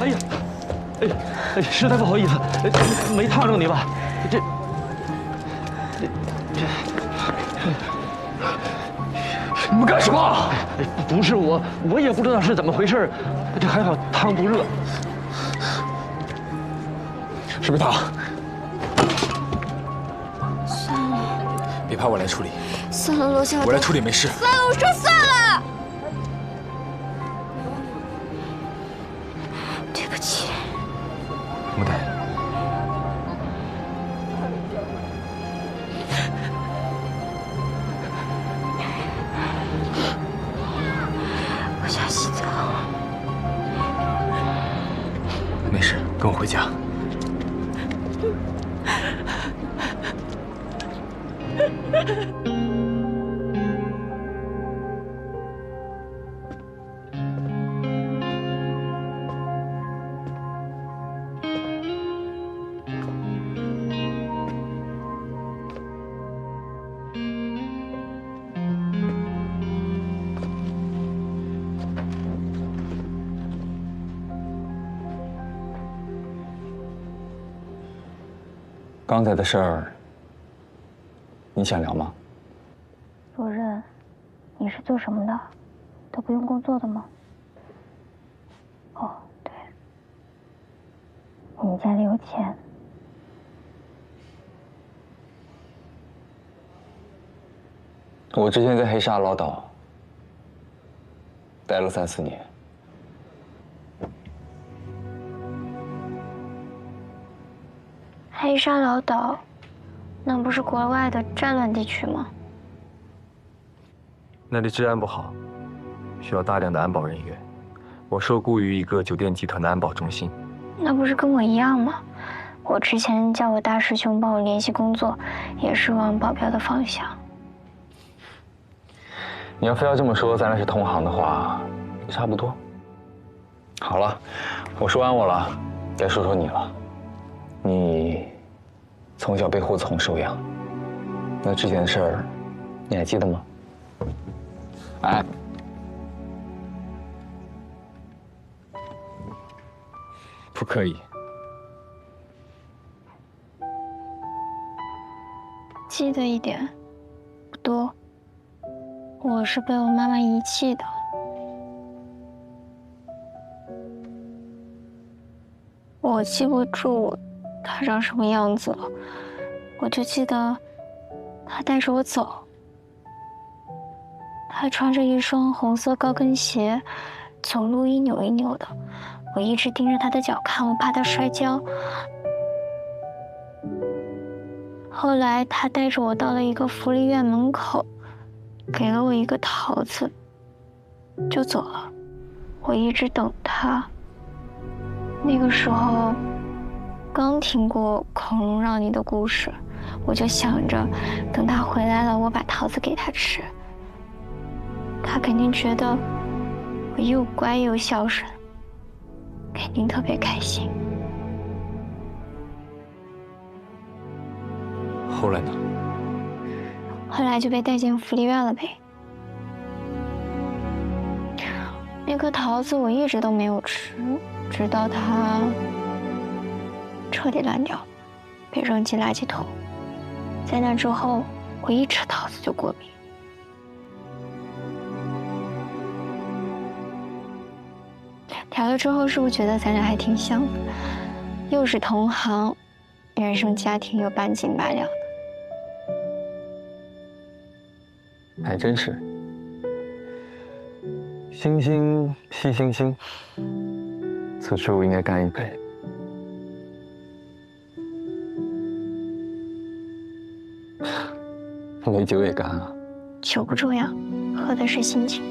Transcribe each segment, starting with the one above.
哎呀，实在不好意思，没烫着你吧？这，你们干什么？不是我也不知道是怎么回事，这还好汤不热。是不是他？算了，别怕，我来处理。算了，罗小姐，我来处理，没事。算了，我说算了。对不起。木代，我想洗澡。没事，跟我回家。刚才的事儿，你想聊吗？主任，你是做什么的？都不用工作的吗？哦，对，你家里有钱。我之前在黑沙老岛待了3、4年。黑沙老岛，那不是国外的战乱地区吗？那里治安不好，需要大量的安保人员。我受雇于一个酒店集团的安保中心。那不是跟我一样吗？我之前叫我大师兄帮我联系工作，也是往保镖的方向。你要非要这么说，咱俩是同行的话，也差不多。好了，我说完我了，该说说你了。你从小被护从收养，那之前的事儿，你还记得吗？哎，不可以。记得一点，不多。我是被我妈妈遗弃的。我记不住她长什么样子了，我就记得她带着我走。她穿着一双红色高跟鞋，走路一扭一扭的。我一直盯着她的脚看，我怕她摔跤。后来她带着我到了一个福利院门口，给了我一个桃子，就走了。我一直等她。那个时候刚听过孔融让梨的故事，我就想着等她回来了，我把桃子给她吃。她肯定觉得我又乖又孝顺，肯定特别开心。后来呢？后来就被带进福利院了呗。那颗桃子我一直都没有吃，直到它彻底烂掉，被扔进垃圾桶。在那之后，我一吃桃子就过敏。调了之后，是不是觉得咱俩还挺像的？又是同行，原生家庭又半斤八两的。还真是，星星惜星星，此处应该干一杯。没酒也干啊？酒不重要，喝的是心情。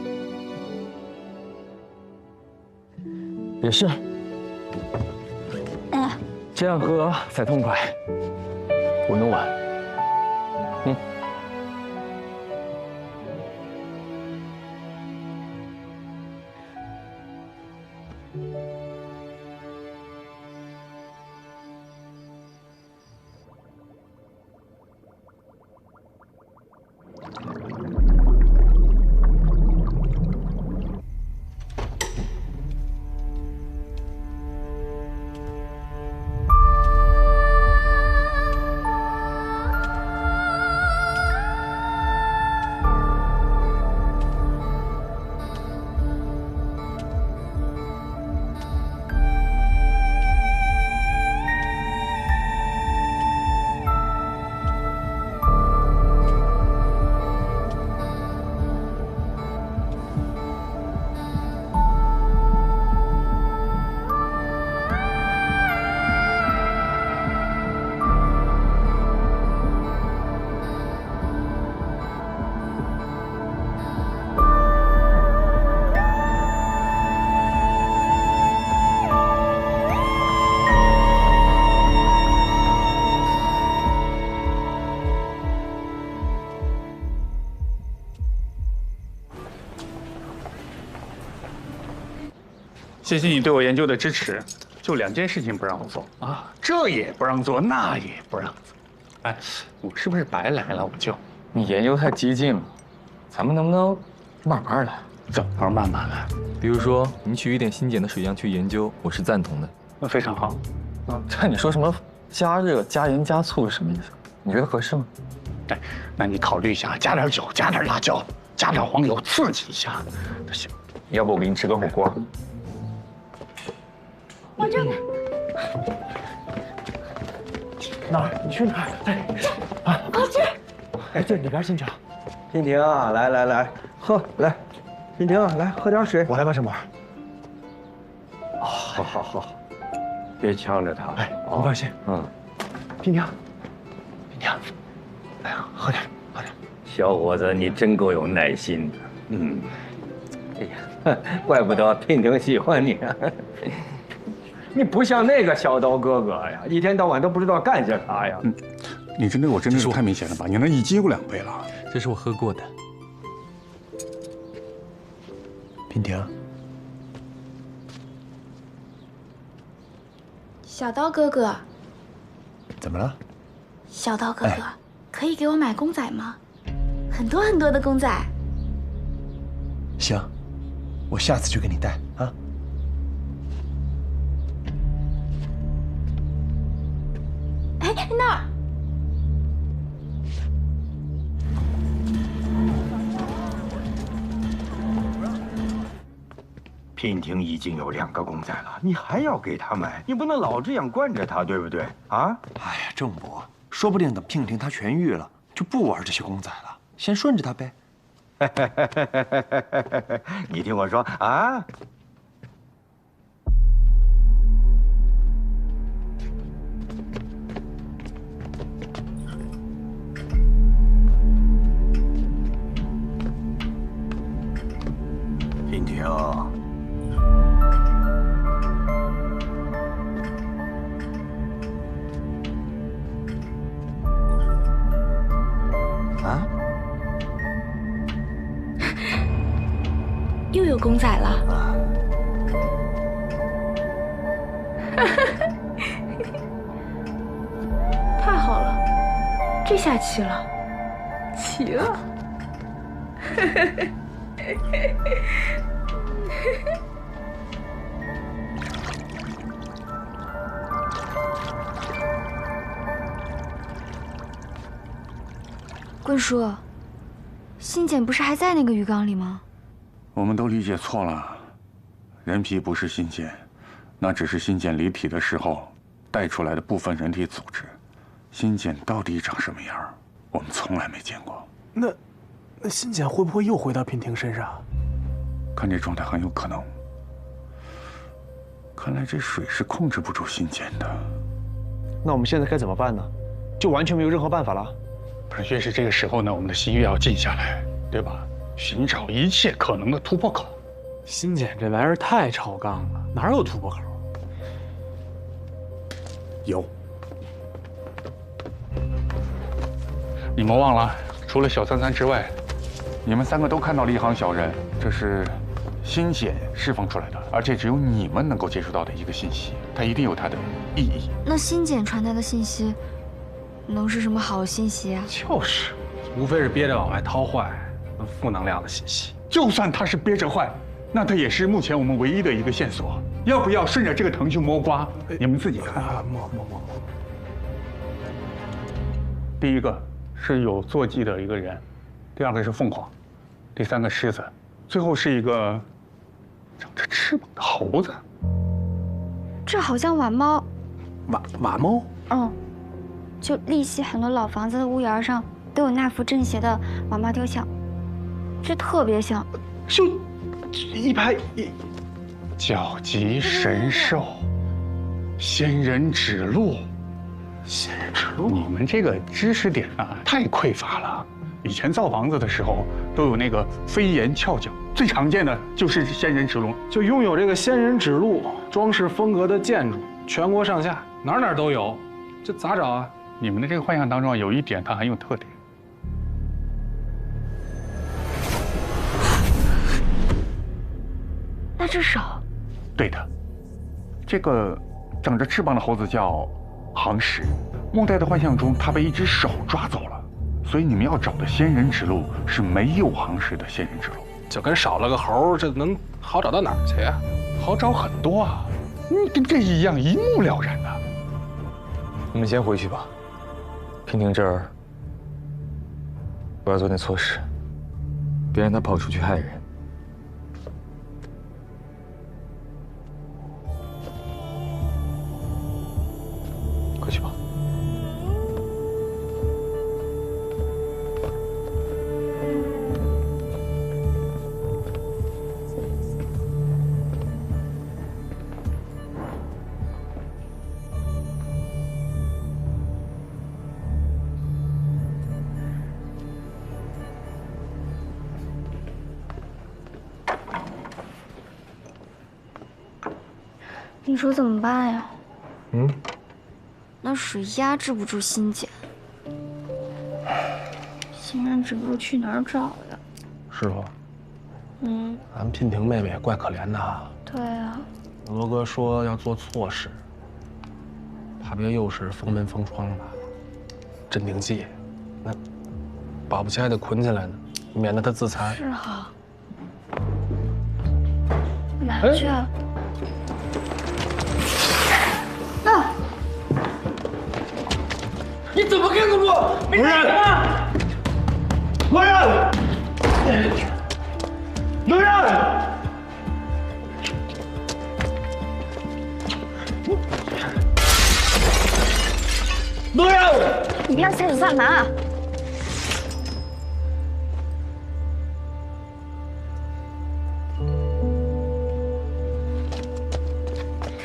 也是，这样喝才痛快。我弄完。谢谢你对我研究的支持。就2件事情不让我做啊，这也不让做，那也不让做。哎，我是不是白来了？我就你研究太激进了，咱们能不能慢慢来？怎么慢慢来？比如说，你取一点新碱的水样去研究，我是赞同的。那非常好。看你说什么加热、加盐、加醋是什么意思？你觉得合适吗？哎，那你考虑一下，加点酒，加点辣椒，加点黄油，刺激一下，都行。要不我给你吃个火锅？往这边。哪儿？你去哪儿？哎，往这儿。哎，这里边进去啊。婷婷啊，来，喝来，婷婷来喝点水。我来帮什忙。好，别呛着他。哎，你放心。婷婷，来喝点。小伙子，你真够有耐心的。哎呀，怪不得婷婷喜欢你啊。你不像那个小刀哥哥呀，一天到晚都不知道干些啥呀。你这我真的是太明显了吧？你那一接过2杯了。这是我喝过的。婷婷，小刀哥哥，怎么了？小刀哥哥，可以给我买公仔吗？很多很多的公仔。行，我下次就给你带啊。哎，那儿。娉婷已经有2个公仔了，你还要给她买？你不能老这样惯着她，对不对？啊？哎呀，郑伯，说不定等娉婷她痊愈了，就不玩这些公仔了，先顺着她呗。你听我说啊！娉婷。啊？又有公仔了。太好了，这下齐了，齐了。棍叔，新简不是还在那个鱼缸里吗？我们都理解错了，人皮不是新简，那只是新简离体的时候带出来的部分人体组织。新简到底长什么样，我们从来没见过。那新简会不会又回到娉婷身上？看这状态很有可能。看来这水是控制不住新简的。那我们现在该怎么办呢？就完全没有任何办法了？不是，越是这个时候呢，我们的心越要静下来，对吧？寻找一切可能的突破口。新简这玩意儿太超纲了，哪有突破口？有。你们忘了，除了小33之外，你们3个都看到了一行小人，这是新简释放出来的，而且只有你们能够接触到的一个信息，它一定有它的意义。那新简传达的信息，能是什么好信息啊？就是，无非是憋着往外掏坏负能量的信息。就算它是憋着坏，那它也是目前我们唯一的一个线索。要不要顺着这个藤去摸瓜？你们自己看。摸。第一个是有坐骑的一个人，第2个是凤凰，第3个狮子，最后是一个长着翅膀的猴子。这好像瓦猫。瓦猫？就丽溪很多老房子的屋檐上都有那幅正邪的瓦猫雕像，这特别像。就一排一，角级神兽，仙人指路。仙人指路，你们这个知识点啊太匮乏了。以前造房子的时候都有那个飞檐翘角，最常见的就是仙人指路。就拥有这个仙人指路装饰风格的建筑，全国上下哪儿都有，这咋找啊？你们的这个幻象当中有一点它很有特点。那只手，对的，这个长着翅膀的猴子叫行石。末代的幻象中，它被一只手抓走了，所以你们要找的仙人指路是没有行石的仙人指路。就跟少了个猴，这能好找到哪儿去呀？好找很多啊，跟这一样，一目了然的。你们先回去吧。娉婷这儿，我要做点错事，别让他跑出去害人。快去吧。你说怎么办呀？那水压制不住心碱。仙人指路去哪儿找呀？师傅，咱娉婷妹妹怪可怜的啊。对啊，罗哥说要做错事，怕别又是封门封窗吧。镇定剂，那保不齐还得捆起来呢，免得她自残。是哈。哪儿去啊？你怎么看得我？没人！来人！来人！来人！你要下手干嘛？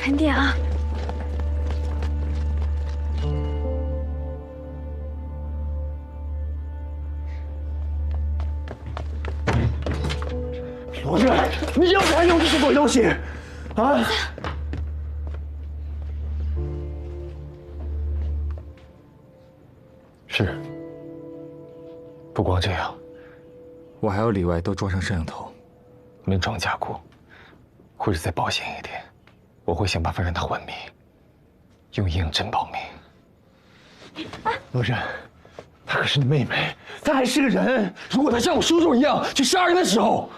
赶紧啊！罗振，你要不要用这些鬼东西？啊！是。不光这样，我还要里外都装上摄像头，门窗加固，或者再保险一点，我会想办法让他昏迷，用硬针保命。罗振，她可是你妹妹，她还是个人。如果她像我叔叔一样去杀人的时候，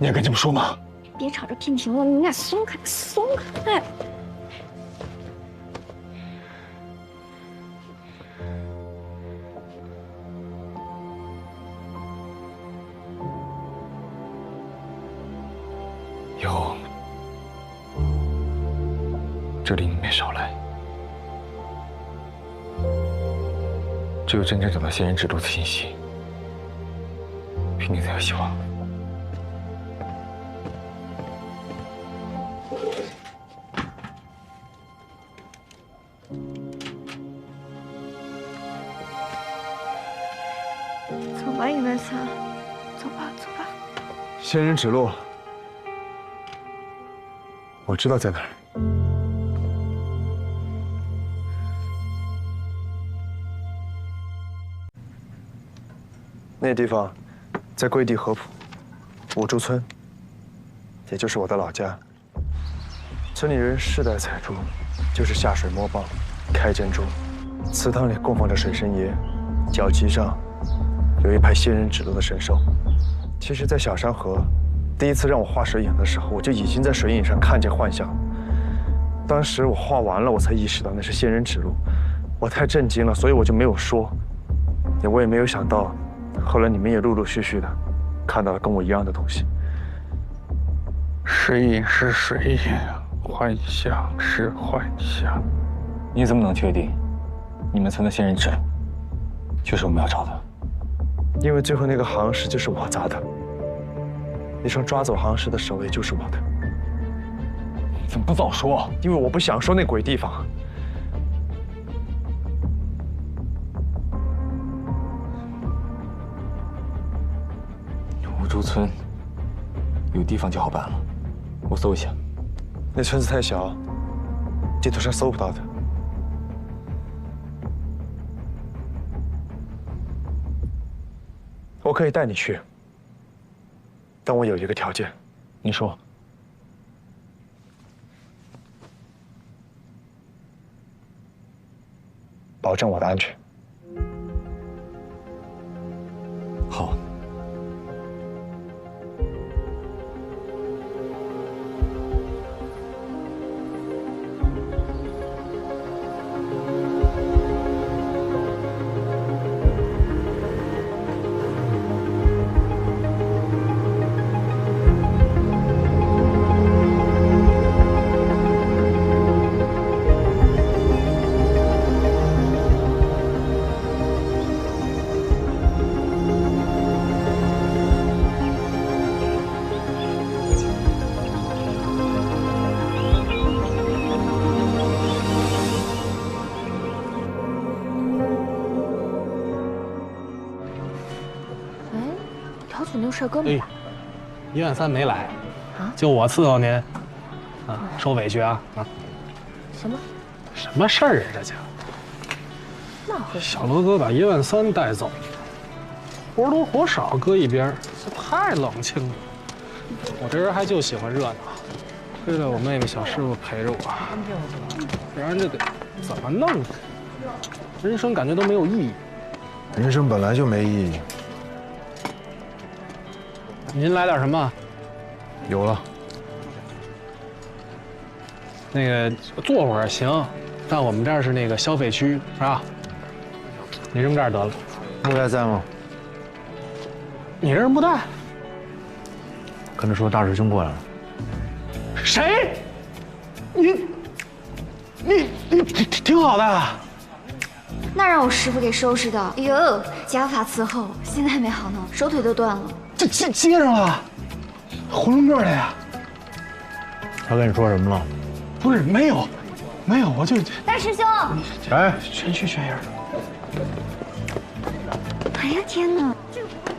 你还敢这么说吗？别吵着娉婷了，你俩松开，松开！以后这里你别少来，只有真正找到仙人指路的信息，娉婷才有希望。走吧，一边三，走吧，走吧。仙人指路，我知道在哪儿。那地方在桂地合浦五竹村，也就是我的老家。村里人世代采珠，就是下水摸蚌、开珍珠。祠堂里供奉着水神爷，脚旗上有一排仙人指路的神兽。其实，在小山河第一次让我画水影的时候，我就已经在水影上看见幻象。当时我画完了，我才意识到那是仙人指路，我太震惊了，所以我就没有说。我也没有想到，后来你们也陆陆续续的看到了跟我一样的东西。水影是水影，幻象是幻象。你怎么能确定你们村的仙人指就是我们要找的？因为最后那个行石就是我砸的，那双抓走行石的手也就是我的。怎么不早说？因为我不想说那鬼地方。五竹村有地方就好办了，我搜一下。那村子太小，地图上搜不到的。我可以带你去，但我有一个条件。你说。保证我的安全。好。调酒那个事儿哥们来1.3万没来，啊？就我伺候您，啊，受委屈啊啊！什么事儿啊？这叫那回事？小罗哥把1.3万带走，活多活少搁一边，这太冷清了。我这人还就喜欢热闹，亏了我妹妹小师傅陪着我，不然这得怎么弄？人生感觉都没有意义。人生本来就没意义。您来点什么？有了。那个坐会儿行，但我们这儿是那个消费区，是吧？你扔这儿得了。木袋在吗？你这是木袋？跟他说大师兄过来了。谁？你挺好的。那让我师傅给收拾的，哎呦，家法伺候，现在没好弄，手腿都断了。这接上了，囫囵个的呀！他跟你说什么了？不是，没有，我就大师兄，哎，全虚全影的。哎呀天哪，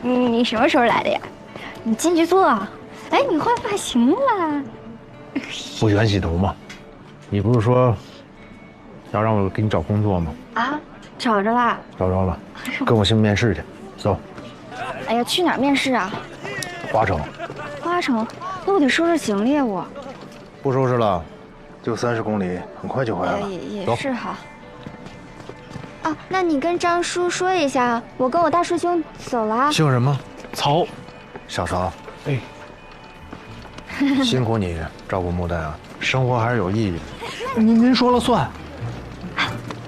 你什么时候来的呀？你进去坐。哎，你换发型了？不喜欢洗头吗？你不是说要让我给你找工作吗？啊，找着啦。找着了，跟我去面试去，走。哎呀，去哪儿面试啊？花城。花城，那我得收拾行李啊，我。不收拾了，就30公里，很快就回来了。也是哈。啊，那你跟张叔说一下，我跟我大师兄走了。姓什么？曹。小曹。哎。辛苦你照顾木袋啊，生活还是有意义的。您说了算。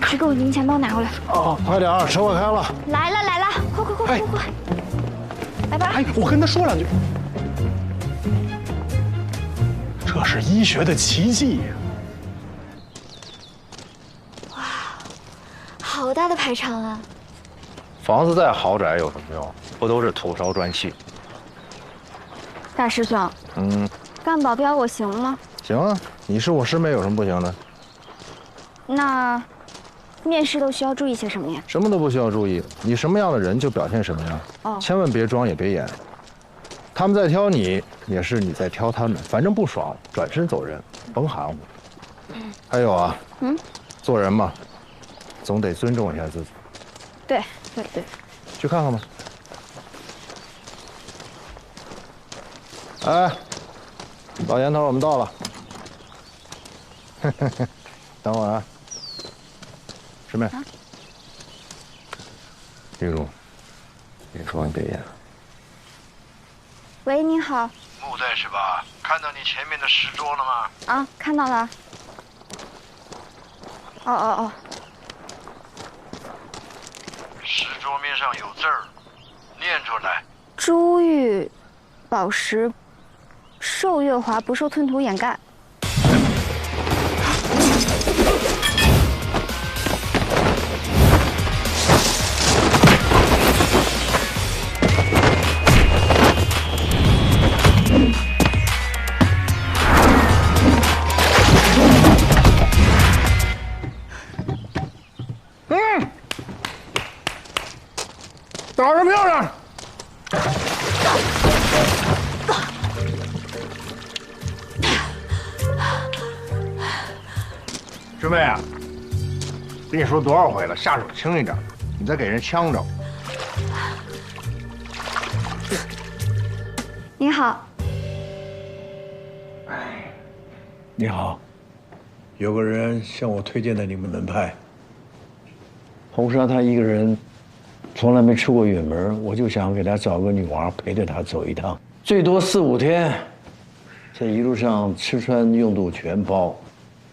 去给我零钱包拿过来。哦，快点啊，车快开了。来了，快！拜拜。哎，我跟他说两句。这是医学的奇迹呀！哇，好大的排场啊！房子再豪宅有什么用？不都是土烧砖砌？大师兄，干保镖我行吗？行啊，你是我师妹，有什么不行的？那面试都需要注意些什么呀？什么都不需要注意，你什么样的人就表现什么样。哦，千万别装也别演。他们在挑你，也是你在挑他们。反正不爽，转身走人，甭含糊。还有啊，做人嘛，总得尊重一下自己。对，去看看吧。哎，老严头，我们到了。等会儿啊，师妹。玉茹，你说你别演了。喂，你好。木袋是吧？看到你前面的石桌了吗？啊，看到了。哦。石桌面上有字儿，念出来。珠玉宝石，受月华，不受吞吐掩盖。打得漂亮！师妹啊，跟你说多少回了，下手轻一点，你再给人呛着。你好。你好，有个人向我推荐的你们门派。红纱他一个人从来没出过远门，我就想给他找个女娃陪着他走一趟，最多4、5天，这一路上吃穿用度全包，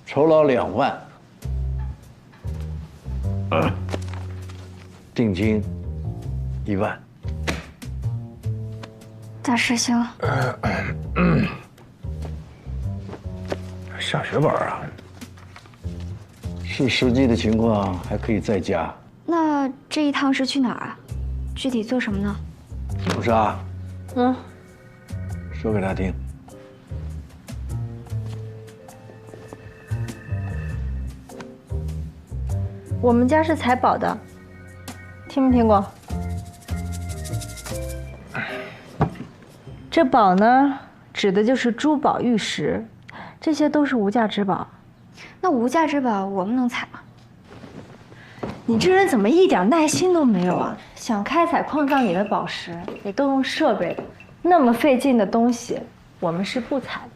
酬劳2万，定金1万。大师兄，下血本啊？是实际的情况，还可以再加。那这一趟是去哪儿啊？具体做什么呢？红纱，说给他听。我们家是采宝的，听没听过？这宝呢，指的就是珠宝玉石，这些都是无价之宝。那无价之宝我们能采吗？你这人怎么一点耐心都没有啊？想开采矿藏里的宝石，也都用设备的，那么费劲的东西，我们是不采的。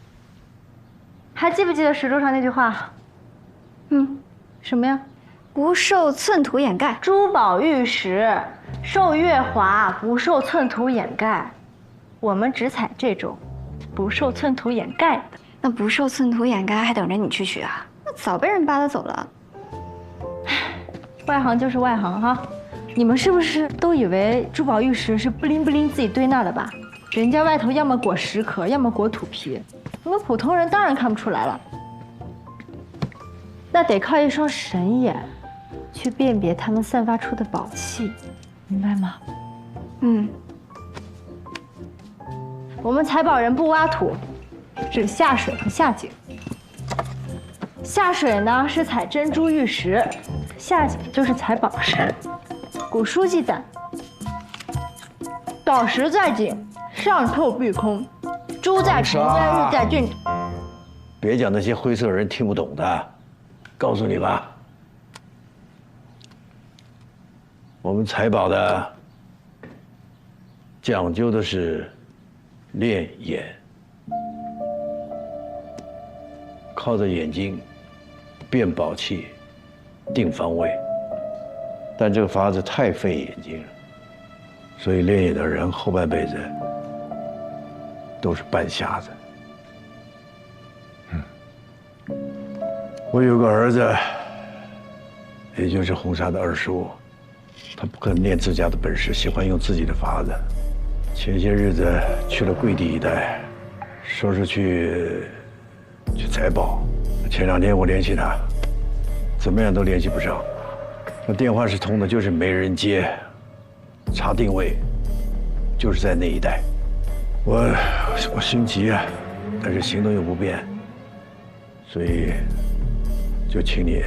还记不记得石头上那句话？什么呀？不受寸土掩盖。珠宝玉石，受月华，不受寸土掩盖。我们只采这种不受寸土掩盖的。那不受寸土掩盖，还等着你去取啊？那早被人扒拉走了。外行就是外行哈，你们是不是都以为珠宝玉石是不灵不灵自己堆那的吧？人家外头要么裹石壳，要么裹土皮，你们普通人当然看不出来了。那得靠一双神眼，去辨别它们散发出的宝气，明白吗？我们采宝人不挖土，只下水和下井。下水呢是采珍珠玉石，下井就是采宝石。古书记载，宝石在井，上透碧空；珠在尘间，玉在郡。别讲那些灰色人听不懂的，告诉你吧，我们采宝的讲究的是练眼，靠着眼睛辨宝器、定方位，但这个法子太费眼睛了，所以练眼的人后半辈子都是半瞎子。我有个儿子，也就是红纱的二叔，他不肯练自家的本事，喜欢用自己的法子。前些日子去了桂地一带，说是去采宝。前2天我联系他，怎么样都联系不上。那电话是通的，就是没人接。查定位，就是在那一带。我心急啊，但是行动又不便，所以就请你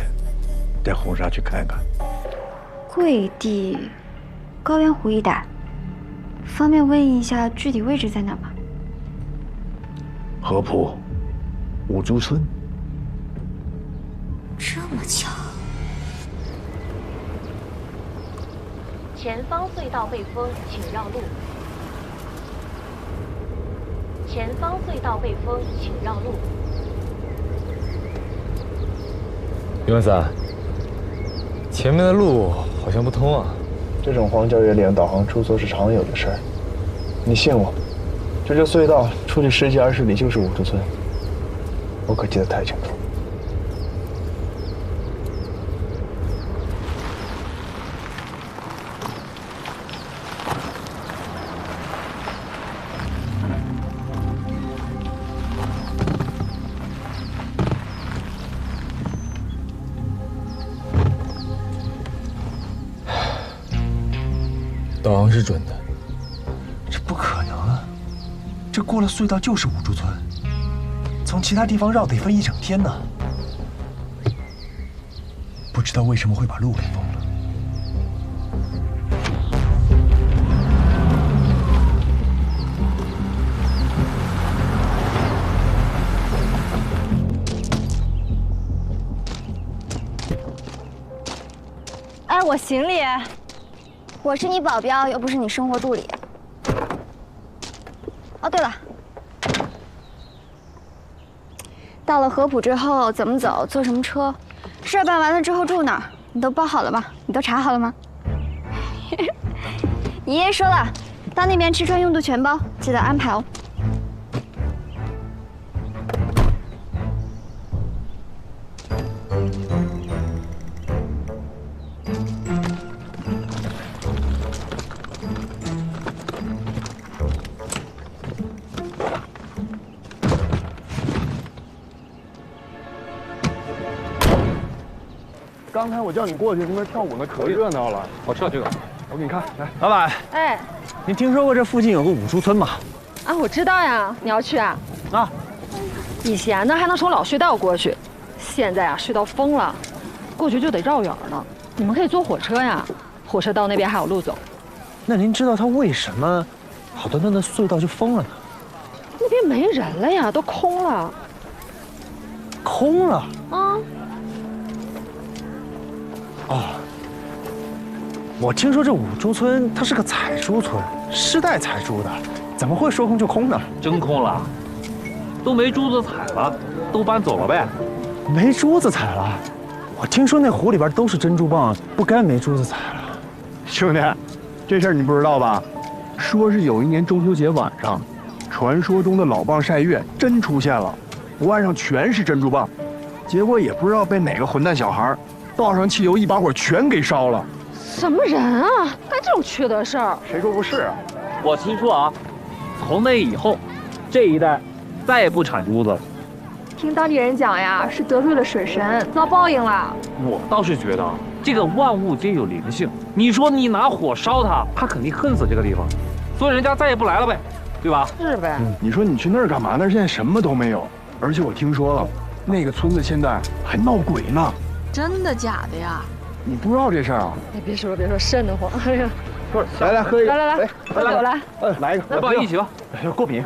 带红纱去看看。桂地、高原湖一带，方便问一下具体位置在哪吗？合浦五竹村。这么巧。前方隧道被封，请绕路。前方隧道被封，请绕路。余文三，前面的路好像不通啊。这种荒郊野岭导航出错是常有的事儿。你信我，这隧道出去10几20里就是五竹村，我可记得太清楚。导航是准的，这不可能啊！这过了隧道就是五竹村，从其他地方绕得分1整天呢。不知道为什么会把路给封了。哎，我行李。我是你保镖，又不是你生活助理。哦，对了，到了合浦之后怎么走，坐什么车，事儿办完了之后住哪儿，你都包好了吗？你都查好了吗？你爷爷说了，到那边吃穿用度全包，记得安排哦。刚才我叫你过去，那边跳舞呢，可热闹了。我知道这个，我给你看，来，老板，哎，您听说过这附近有个五珠村吗？啊，我知道呀，你要去啊？啊，以前呢还能从老隧道过去，现在啊隧道封了，过去就得绕远了。你们可以坐火车呀，火车到那边还有路走。那您知道他为什么好端端的隧道就封了呢？那边没人了呀，都空了。空了？啊。哦，我听说这五珠村它是个采珠村，世代采珠的，怎么会说空就空呢？真空了，都没珠子采了，都搬走了呗。没珠子采了？我听说那湖里边都是珍珠蚌，不该没珠子采了。兄弟，这事儿你不知道吧？说是有一年中秋节晚上，传说中的老蚌晒月真出现了，湖岸上全是珍珠蚌，结果也不知道被哪个混蛋小孩倒上汽油，一把火全给烧了。什么人啊，干这种缺德事儿？谁说不是啊？我听说啊，从那以后，这一带再也不产珠子了。听当地人讲呀，是得罪了水神，遭报应了。我倒是觉得这个万物皆有灵性，你说你拿火烧它，它肯定恨死这个地方，所以人家再也不来了呗，对吧？是呗。你说你去那儿干嘛？那儿现在什么都没有，而且我听说了，那个村子现在还闹鬼呢。真的假的呀？你不知道这事儿啊？哎，别说瘆得慌。哎呀，不是，来喝一个，来，喝酒来。来一个，来吧，一起吧。过敏。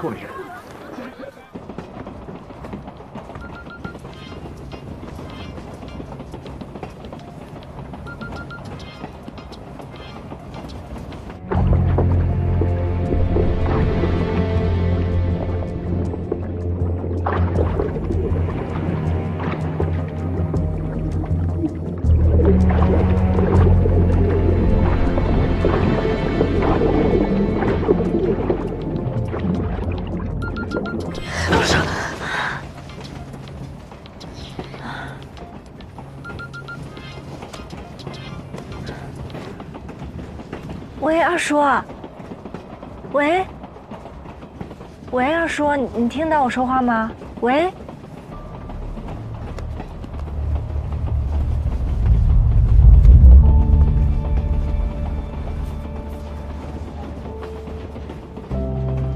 喂，二叔。喂，二叔，你听到我说话吗？喂。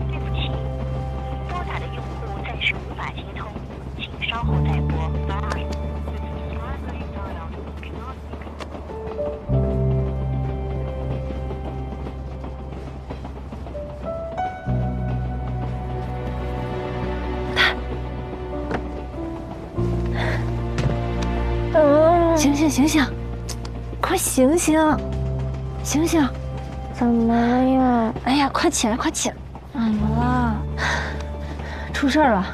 对不起，拨打的用户暂时无法接通，请稍后再拨。醒，快醒醒！怎么了呀？哎呀，快起来！怎么了？出事了！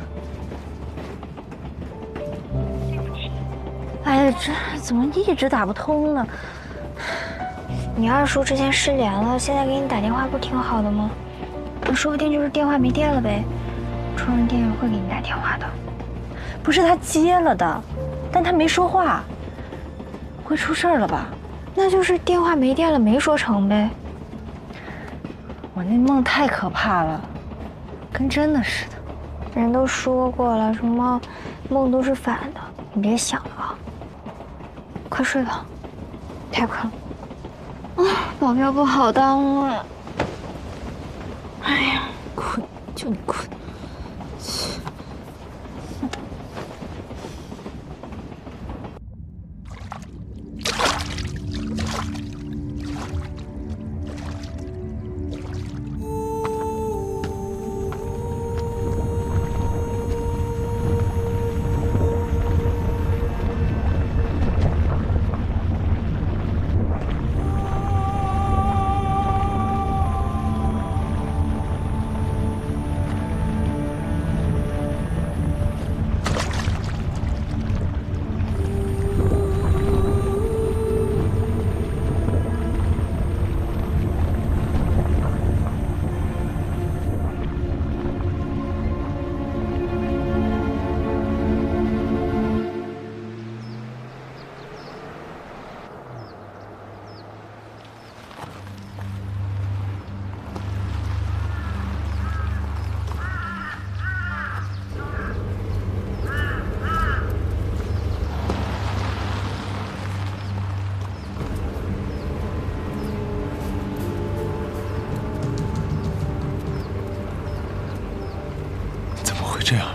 哎呀，这怎么一直打不通呢？你二叔之前失联了，现在给你打电话不挺好的吗？那说不定就是电话没电了呗。充上电会给你打电话的。不是他接了的，但他没说话。会出事了吧？那就是电话没电了，没说成呗。我那梦太可怕了，跟真的似的。人都说过了，什么梦都是反的，你别想了。快睡吧，太困了。保镖不好当啊。哎呀，困就你困。会这样？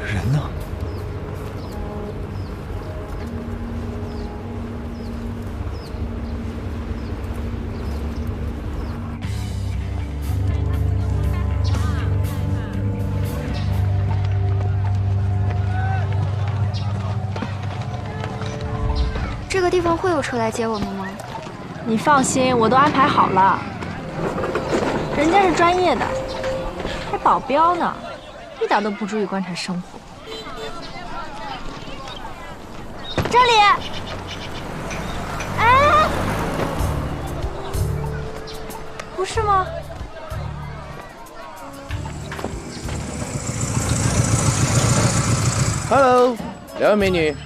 人呢？这个地方会有车来接我们吗？你放心，我都安排好了。人家是专业的，还保镖呢，一点都不注意观察生活。这里，哎，不是吗？ Hello， 两位美女，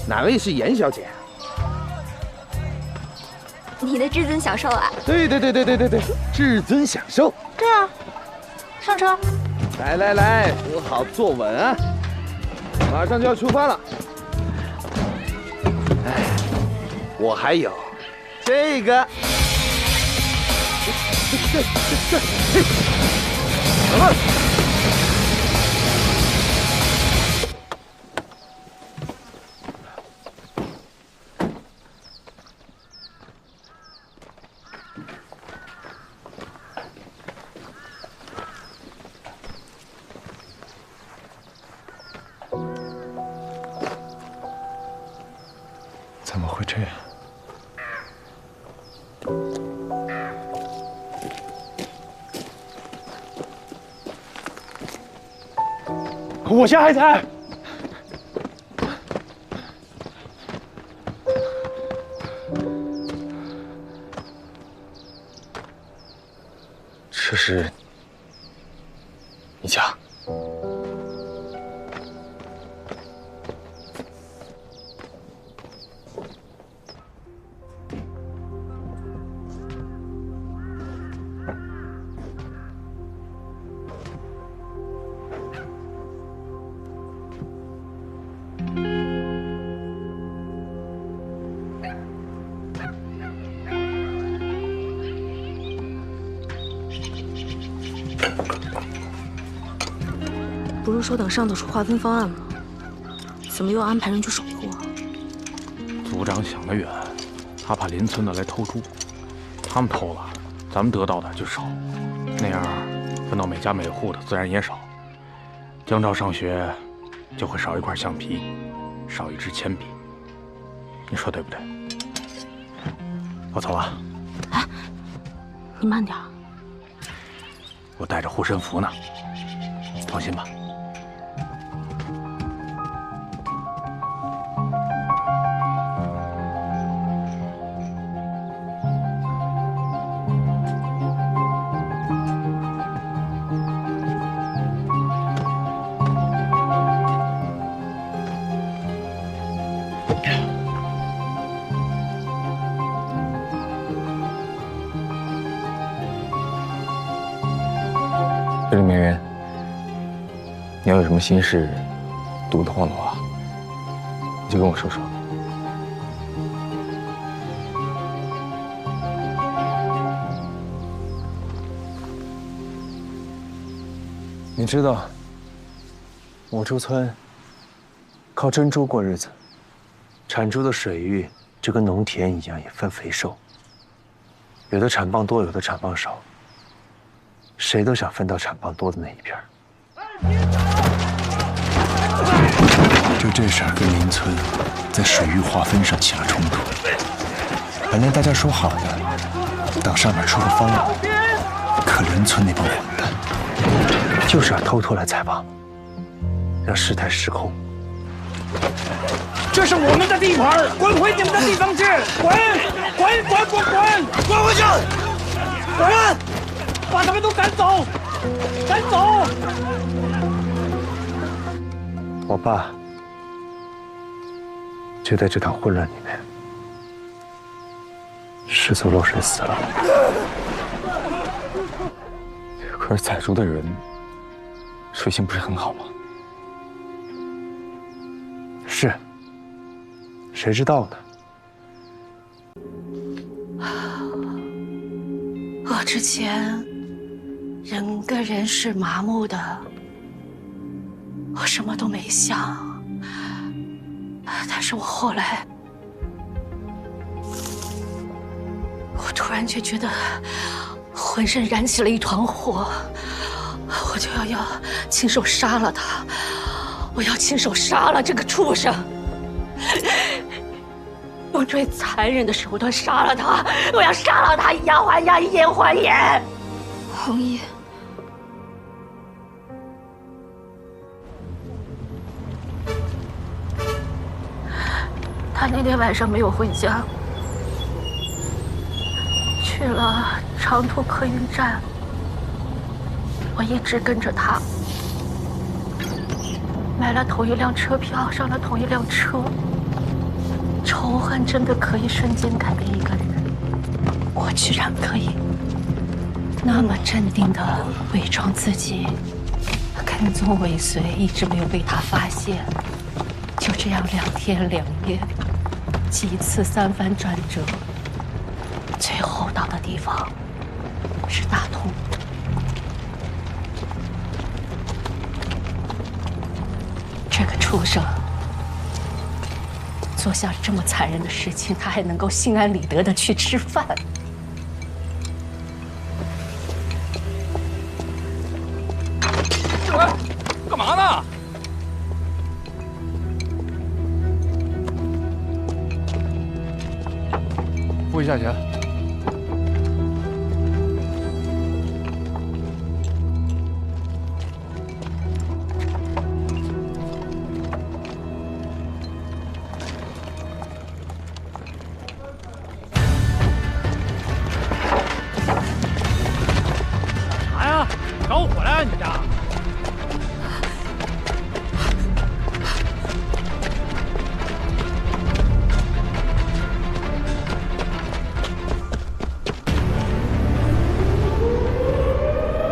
哪位是严小姐？你的至尊享受啊！对，至尊享受。对啊，上车。来，扶好坐稳啊！马上就要出发了。哎，我还有这个。走了。 怎么会这样？我先海苔。这是你家。 不是说等上头出划分方案吗？怎么又安排人去守护啊？组长想得远，他怕邻村的来偷猪，他们偷了，咱们得到的就少，那样分到每家每户的自然也少。江照上学就会少一块橡皮，少一支铅笔，你说对不对？我走了。哎，你慢点。我带着护身符呢，放心吧。 这里没人，你要有什么心事，读得慌的话，你就跟我说说。你知道，五洲村靠珍珠过日子，产出的水域就跟农田一样，也分肥瘦，有的产棒多，有的产棒少。 谁都想分到产棒多的那一片。就这事儿跟邻村在水域划分上起了冲突。本来大家说好的，等上面出个方案，可邻村那帮混蛋就是要偷偷来采棒，让事态失控。这是我们的地盘，滚回你们的地方去！滚回去！滚！ 把他们都赶走！赶走！我爸就在这场混乱里面失足落水死了。可是采珠的人水性不是很好吗？是，谁知道呢？我之前人跟人是麻木的，我什么都没想，但是我后来，我突然就觉得浑身燃起了一团火，我就要亲手杀了他，我要亲手杀了这个畜生，用最残忍的手段杀了他，我要杀了他，以牙还牙，以眼还眼。红叶，他那天晚上没有回家，去了长途客运站。我一直跟着他，买了同一辆车票，上了同一辆车。仇恨真的可以瞬间改变一个人，我居然可以那么镇定地伪装自己，跟踪尾随，一直没有被他发现。就这样2天2夜，几次3番转折，最后到的地方是大同。这个畜生做下这么残忍的事情，他还能够心安理得地去吃饭。干嘛呢？付一下钱。啥呀？着火了呀？你家？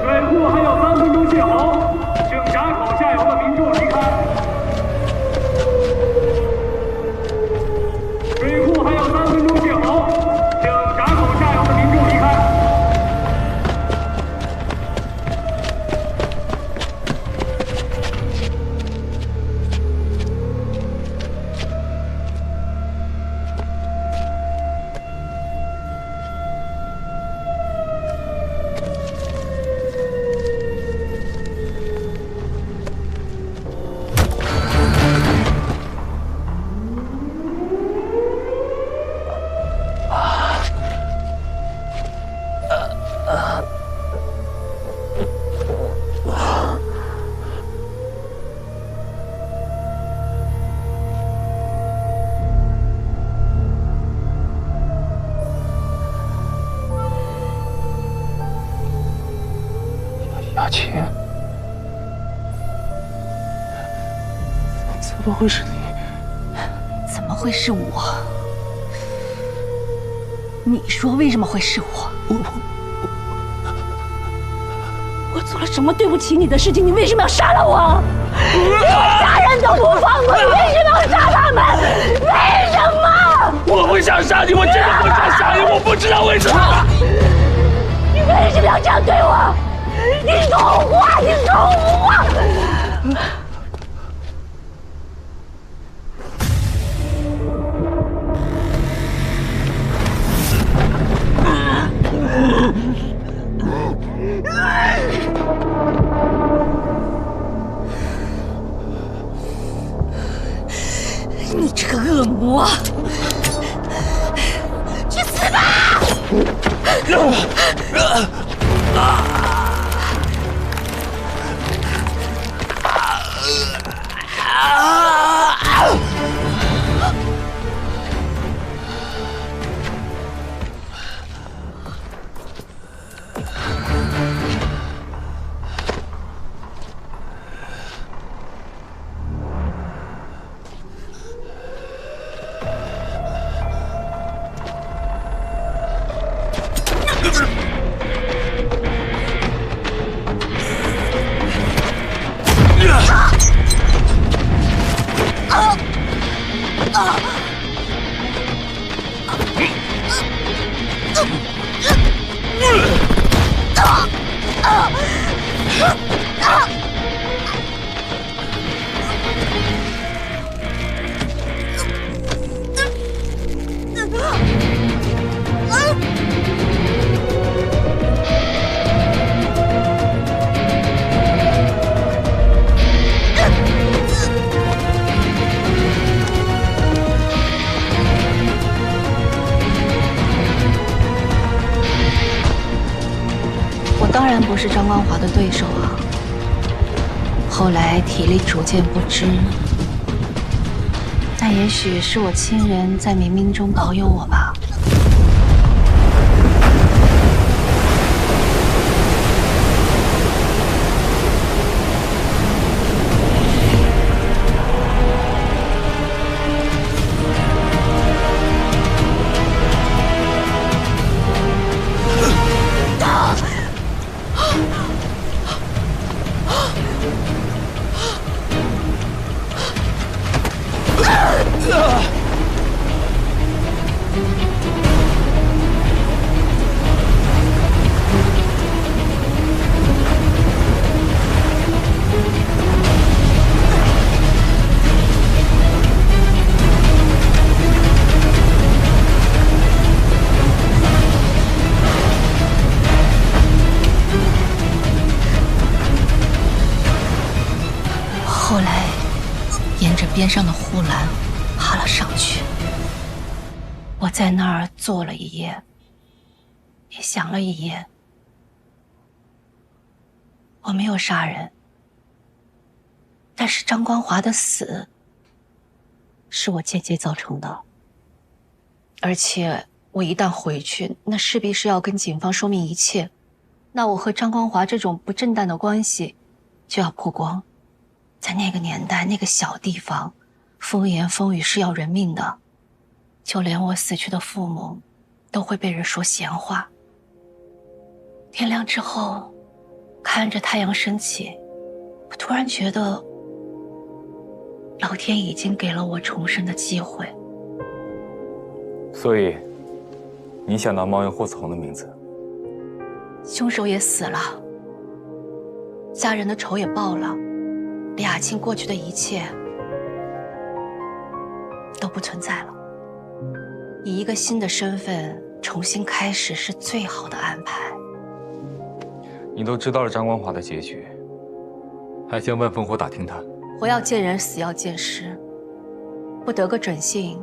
水库还有3分钟泄洪，请闸口下游的民众离开。水库还有3分钟泄洪，请闸口下游的民众离开。雅琴，怎么会是你？怎么会是我？你说为什么会是我？我做了什么对不起你的事情？你为什么要杀了我？你连家人都不放过，你为什么要杀他们？为什么？我不想杀你，我真的不想杀你，我不知道为什么。你为什么要这样对我？你说话，你说话！你这个恶魔，去死吧！我当然不是张光华的对手啊。后来体力逐渐不支，但也许是我亲人在冥冥中保佑我吧。后来，沿着边上的护栏爬了上去。我在那儿坐了一夜，也想了一夜。我没有杀人，但是张光华的死是我间接造成的。而且我一旦回去，那势必是要跟警方说明一切，那我和张光华这种不正当的关系就要曝光。在那个年代，那个小地方，风言风语是要人命的，就连我死去的父母都会被人说闲话。天亮之后，看着太阳升起，我突然觉得老天已经给了我重生的机会。所以，你想到冒用霍子红的名字？凶手也死了，家人的仇也报了，李雅庆过去的一切都不存在了。以一个新的身份重新开始是最好的安排。你都知道了张光华的结局，还向万烽火打听他？活要见人，死要见尸，不得个准信，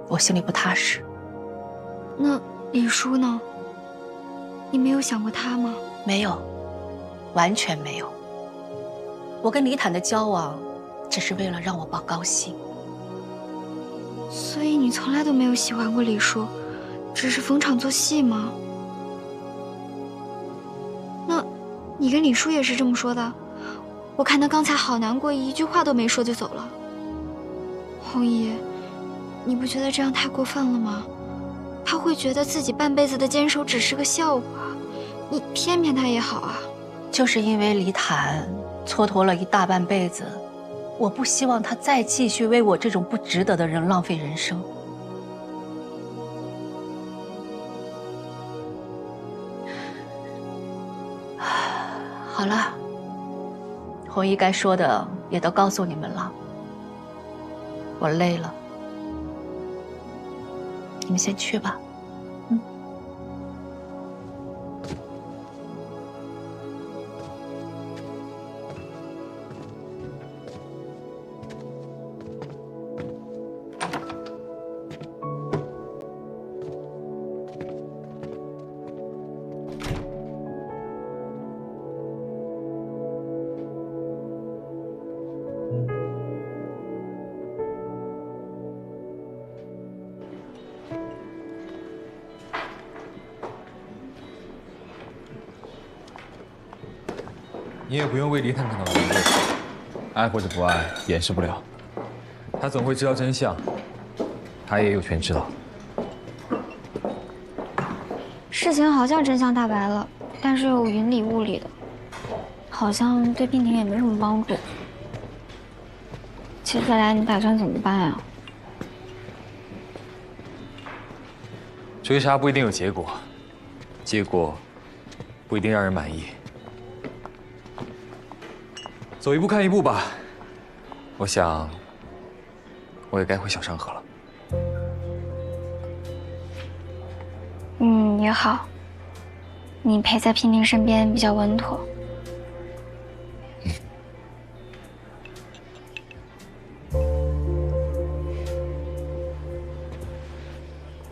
我心里不踏实。那李叔呢？你没有想过他吗？没有，完全没有。我跟李坦的交往，只是为了让我爸高兴。所以你从来都没有喜欢过李叔，只是逢场作戏吗？那，你跟李叔也是这么说的？我看他刚才好难过，一句话都没说就走了。红姨，你不觉得这样太过分了吗？他会觉得自己半辈子的坚守只是个笑话，你骗骗他也好啊。就是因为李坦蹉跎了一大半辈子，我不希望他再继续为我这种不值得的人浪费人生。好了，红姨该说的也都告诉你们了，我累了，你们先去吧。你也不用为李坦感到难过，爱或者不爱，掩饰不了。他总会知道真相，他也有权知道。事情好像真相大白了，但是又云里雾里的，好像对病婷也没什么帮助。接下来你打算怎么办呀？追杀不一定有结果，结果不一定让人满意。走一步看一步吧。我想，我也该回小山河了。也好，你陪在娉婷身边比较稳妥。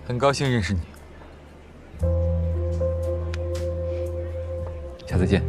很高兴认识你，下次见。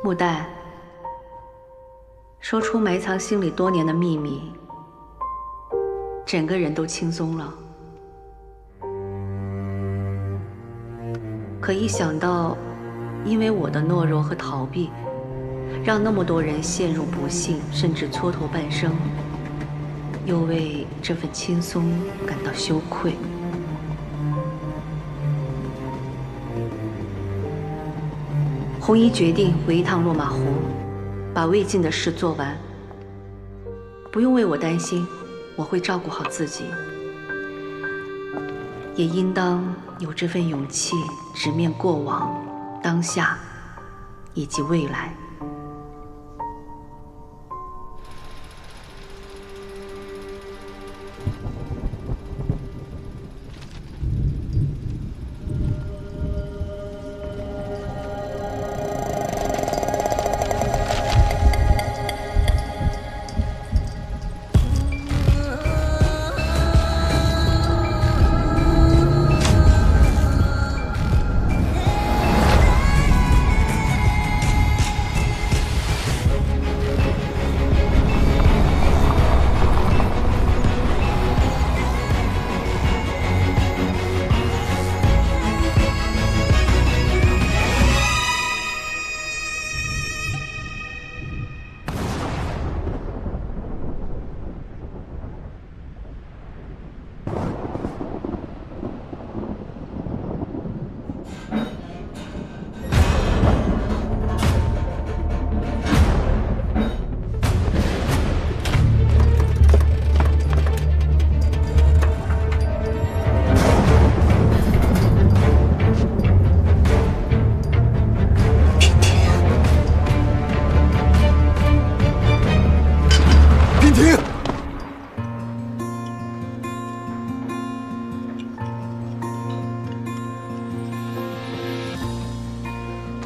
穆黛，说出埋藏心里多年的秘密，整个人都轻松了。可一想到，因为我的懦弱和逃避，让那么多人陷入不幸，甚至蹉跎半生，又为这份轻松感到羞愧。红衣决定回一趟落马湖，把未尽的事做完。不用为我担心，我会照顾好自己。也应当有这份勇气，直面过往、当下以及未来。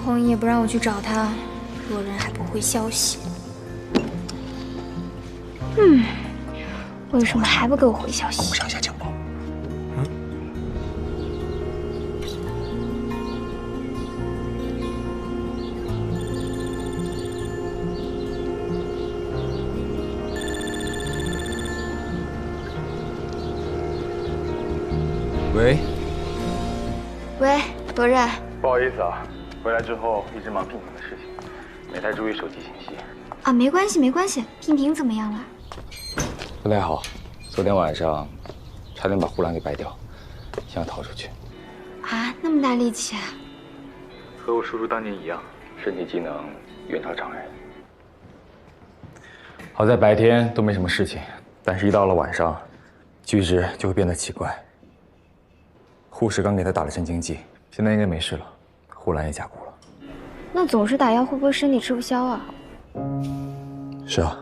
红衣也不让我去找他，若人还不回消息。为什么还不给我回消息？上下情报。喂，喂，罗刃。不好意思啊，回来之后一直忙娉婷的事情，没太注意手机信息。啊，没关系，没关系。娉婷怎么样了？不太好，昨天晚上差点把护栏给掰掉，想要逃出去。啊，那么大力气啊！和我叔叔当年一样，身体机能远超常人。好在白天都没什么事情，但是一到了晚上，举止就会变得奇怪。护士刚给他打了镇静剂，现在应该没事了，护栏也加固了。那总是打药会不会身体吃不消啊？是啊，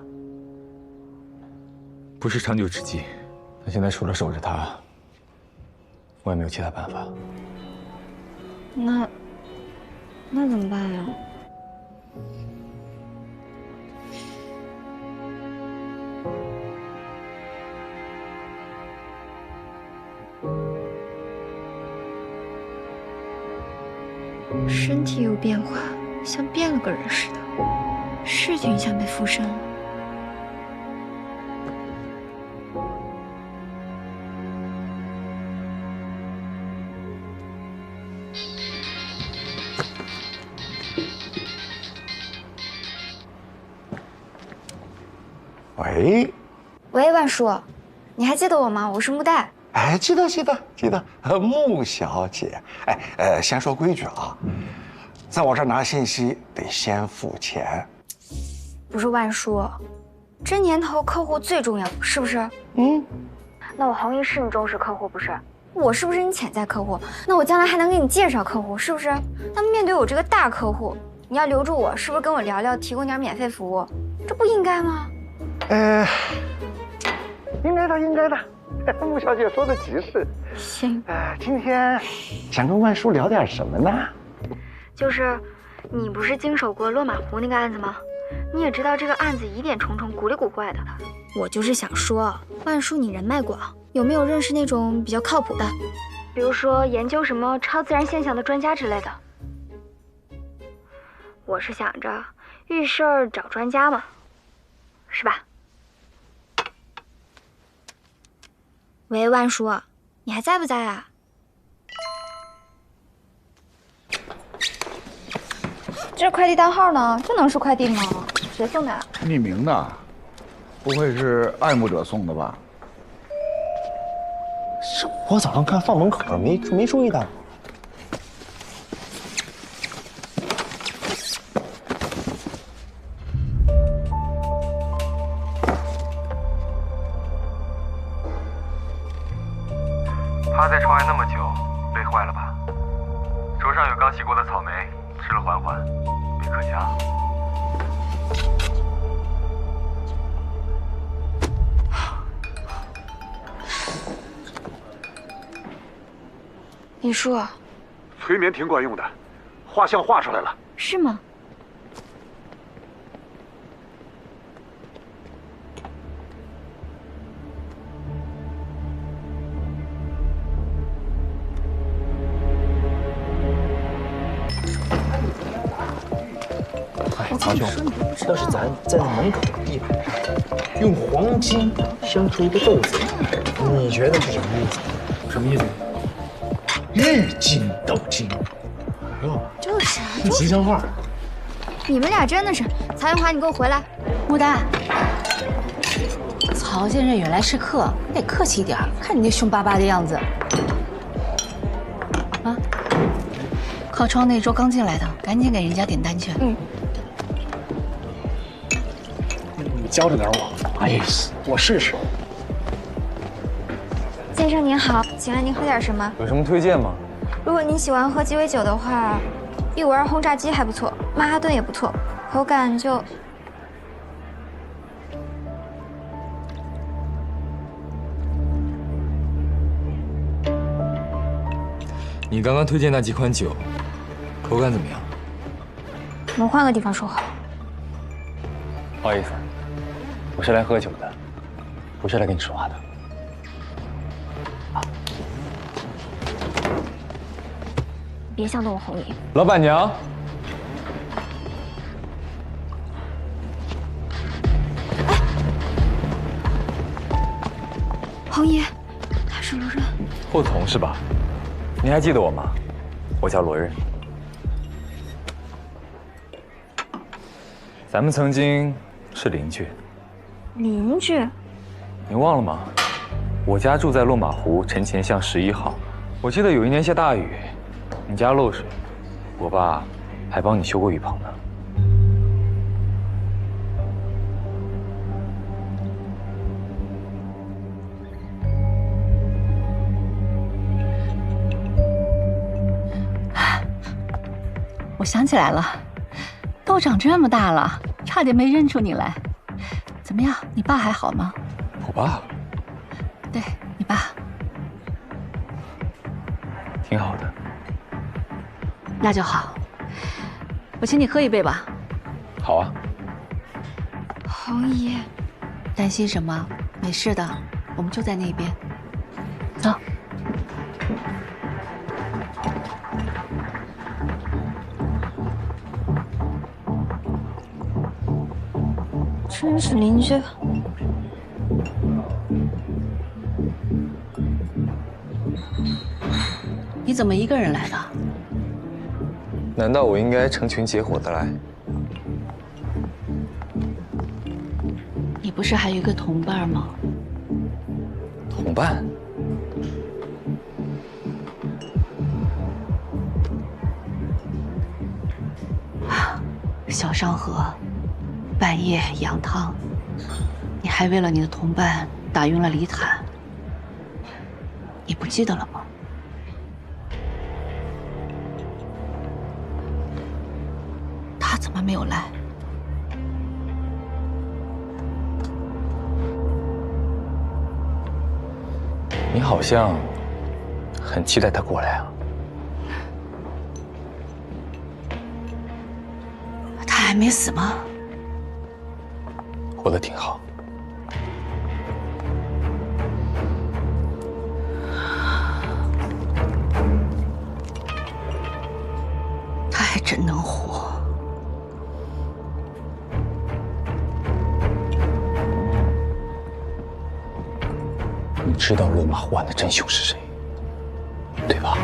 不是长久之计。但现在除了守着他，我也没有其他办法。那怎么办呀？身体有变化，像变了个人似的，是挺像被附身了。喂，喂，万叔，你还记得我吗？我是穆代。哎，记得，穆小姐。哎，先说规矩啊，在我这儿拿信息得先付钱。不是万叔，这年头客户最重要，是不是？那我红衣是你忠实客户不是？我是不是你潜在客户？那我将来还能给你介绍客户，是不是？那面对我这个大客户，你要留住我，是不是跟我聊聊，提供点免费服务？这不应该吗？应该的。穆小姐说的极是。行。今天想跟万叔聊点什么呢？就是你不是经手过落马湖那个案子吗？你也知道这个案子疑点重重，古里古怪的。我就是想说，万叔你人脉广，有没有认识那种比较靠谱的，比如说研究什么超自然现象的专家之类的？我是想着遇事儿找专家嘛，是吧？喂，万叔，你还在不在啊？这快递单号呢？这能是快递吗？谁送的？匿名的，不会是爱慕者送的吧？我早上看放门口没注意到。趴在窗外那么久，累坏了吧？桌上有刚洗过的草莓，吃了缓缓，别可惜啊。李叔，催眠挺管用的，画像画出来了。是吗？王兄，要是咱在那门口的地板上用黄金镶出一个豆子，你觉得是什么意思？什么意思？日进斗金。哎呦，就是啊，这吉祥话。你们俩真的是，曹元华，你给我回来。穆丹，曹先生远来是客，你得客气一点。看你那凶巴巴的样子。啊，靠窗那桌刚进来的，赶紧给人家点单去。你教着点我。哎，我试试。先生您好，请问您喝点什么？有什么推荐吗？如果您喜欢喝鸡尾酒的话，152轰炸机还不错，曼哈顿也不错，口感就……你刚刚推荐那几款酒，口感怎么样？我们换个地方说好。不好意思，我是来喝酒的，不是来跟你说话的。别想动我红衣。老板娘，红衣，他是罗润。霍从是吧？你还记得我吗？我叫罗润。咱们曾经是邻居。邻居？你忘了吗？我家住在落马湖城前巷11号。我记得有一年下大雨，你家漏水，我爸还帮你修过雨棚呢。我想起来了，都长这么大了，差点没认出你来。怎么样，你爸还好吗？我爸？对，你爸。挺好的。那就好，我请你喝一杯吧。好啊。红姨，担心什么？没事的，我们就在那边。走。真是邻居。你怎么一个人来的？难道我应该成群结伙的来？你不是还有一个同伴吗？同伴？小商河，半夜羊汤，你还为了你的同伴打晕了李坦，你不记得了吗？他怎么没有来？你好像很期待他过来啊。他还没死吗？活得挺好。他还真能活。你知道落马护岸的真凶是谁，对吧？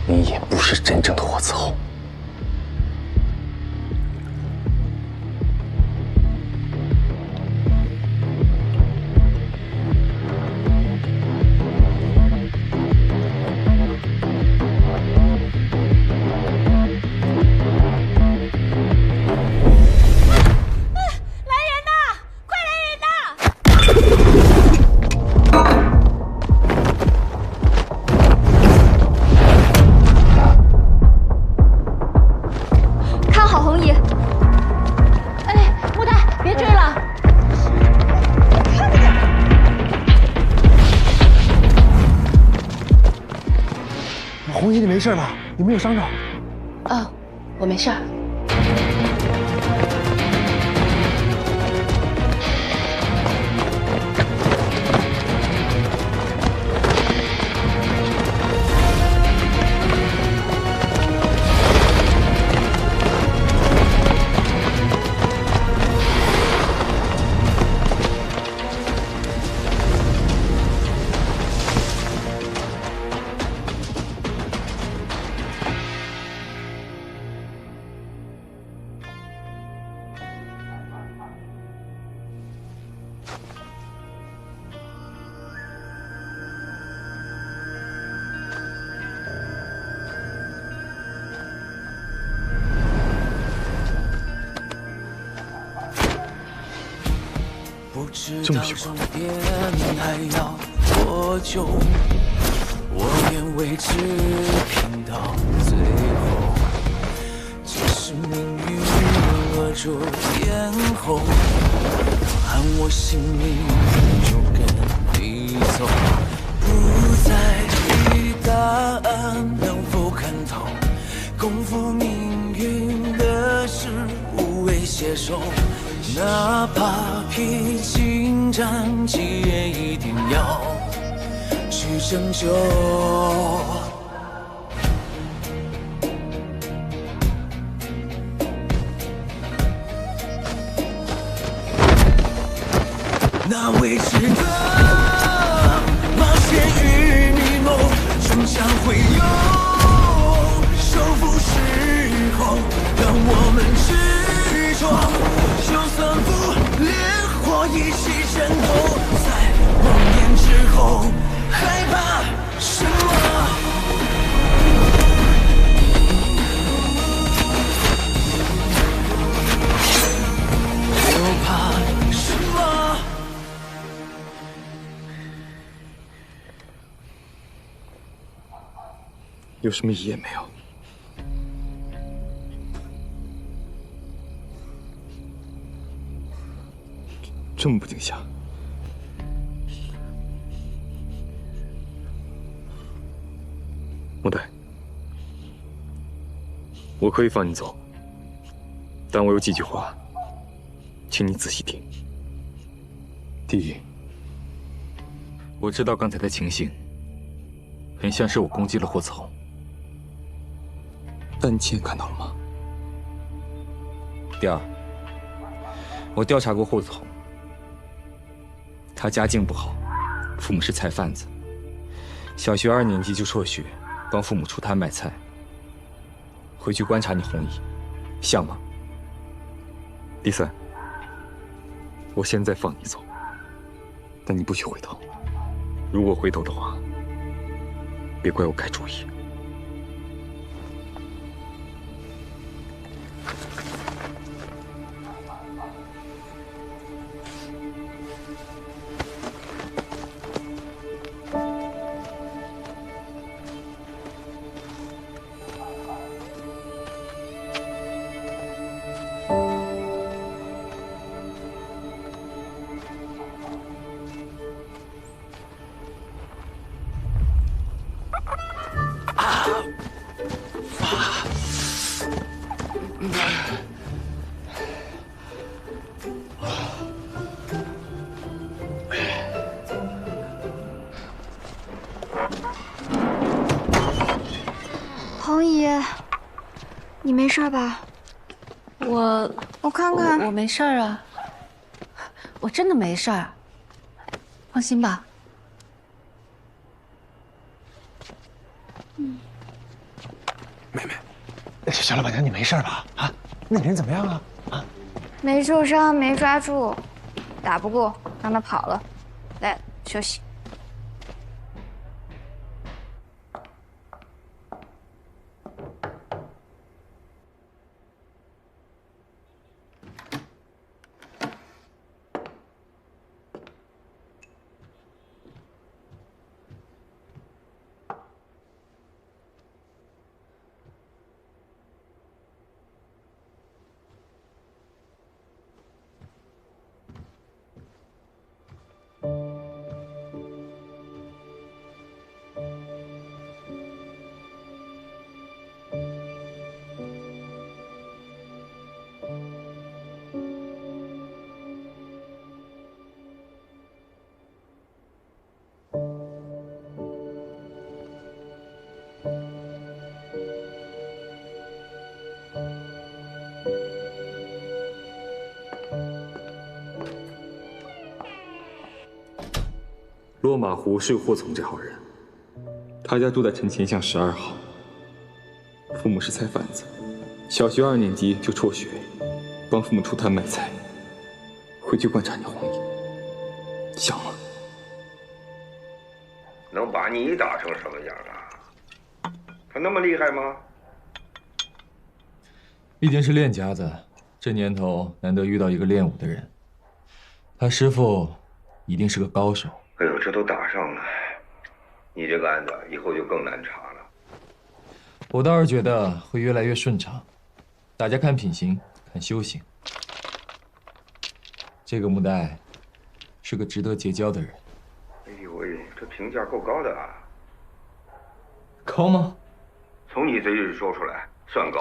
你也不是真正的火伺候。红姨，你没事吧？你没有伤着？哦，我没事儿。这么喜欢还要多久？我愿为之拼到最后。即使命运扼住咽喉，按我性命就跟你走。不在意答案能否看透，共赴命运的事无谓携手。哪怕披荆斩棘，也一定要去拯救。那未知的冒险与迷梦，终将会有收复时候，让我们执着。就算不烈火一起战斗，在梦魇之后，害怕什么？又怕什么？有什么意义也没有。这么不惊吓，莫代，我可以放你走，但我有几句话，请你仔细听。第一，我知道刚才的情形很像是我攻击了霍子红，但你亲眼看到了吗？第二，我调查过霍总，他家境不好，父母是菜贩子，小学2年级就辍学，帮父母出摊卖菜。回去观察你红姨，像吗？第三，我现在放你走，但你不许回头。如果回头的话，别怪我改主意。红姨，你没事吧？我看看，我没事啊，我真的没事儿，放心吧。小老板娘，你没事吧？啊，那人怎么样啊？啊，没受伤，没抓住，打不过，让他跑了。来，休息。落马湖是霍从这号人，他家住在陈前巷12号，父母是菜贩子，小学2年级就辍学，帮父母出摊卖菜。回去观察你红姨，像吗？能把你打成什么样啊？他那么厉害吗？毕竟是练家子，这年头难得遇到一个练武的人，他师傅一定是个高手。哎呦，这都打上了，你这个案子以后就更难查了。我倒是觉得会越来越顺畅，大家看品行，看修行。这个穆代是个值得结交的人。哎呦喂，这评价够高的啊！高吗？从你嘴里说出来算高。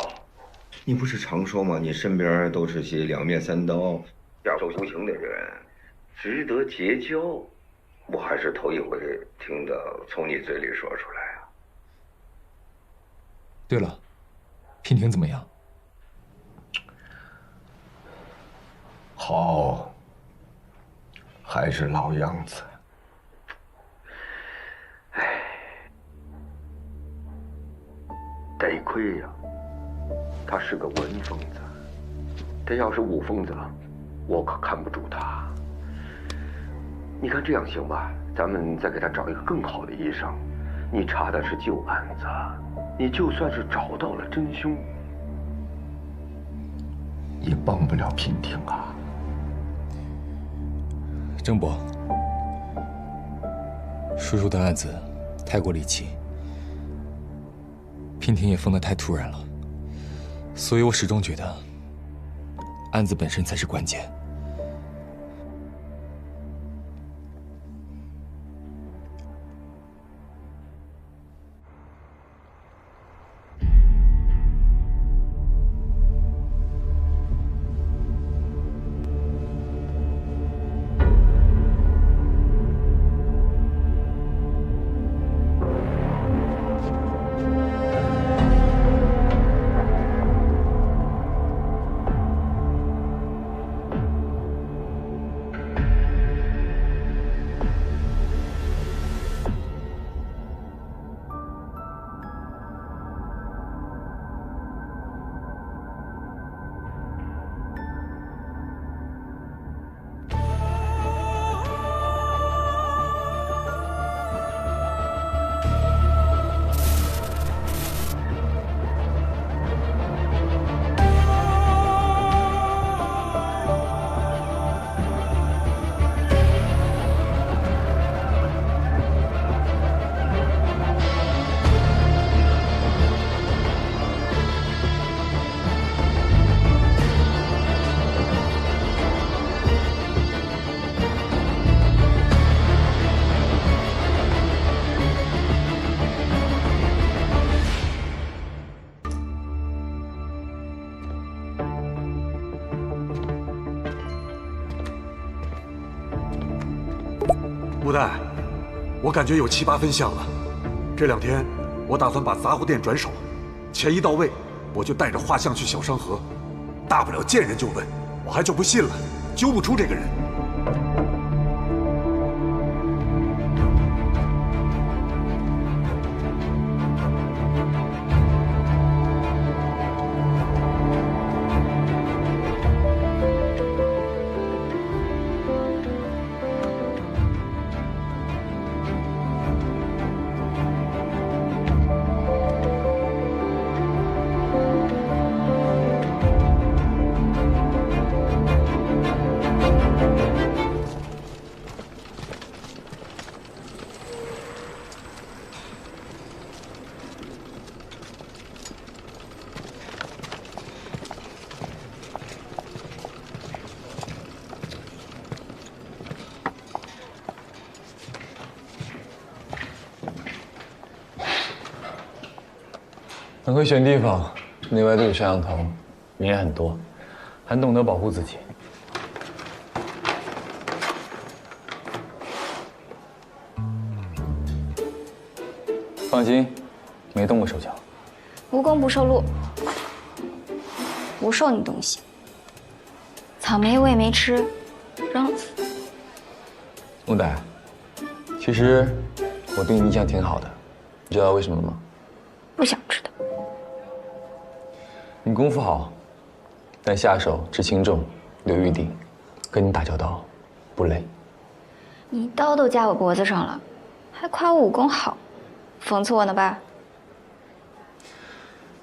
你不是常说吗？你身边都是些两面三刀、下手无情的人，值得结交。我还是头一回听到从你嘴里说出来啊。对了，娉婷怎么样？好，还是老样子。唉，得亏呀，他是个文疯子，他要是武疯子，我可看不住他。你看这样行吧？咱们再给他找一个更好的医生。你查的是旧案子，你就算是找到了真凶，也帮不了娉婷啊。郑伯，叔叔的案子太过离奇，娉婷也疯得太突然了，所以我始终觉得案子本身才是关键。陆代，我感觉有7、8分像了。这2天，我打算把杂货店转手，钱一到位，我就带着画像去小商河，大不了见人就问，我还就不信了，揪不出这个人。很会选地方，内外都有摄像头，人也很多，还懂得保护自己。放心，没动过手脚。无功不受禄，不受你东西。草莓我也没吃，扔了。陆代，其实我对你印象挺好的，你知道为什么吗？不想知道。你功夫好，但下手知轻重，有预定，跟你打交道不累。你刀都架我脖子上了，还夸我武功好，讽刺我呢吧？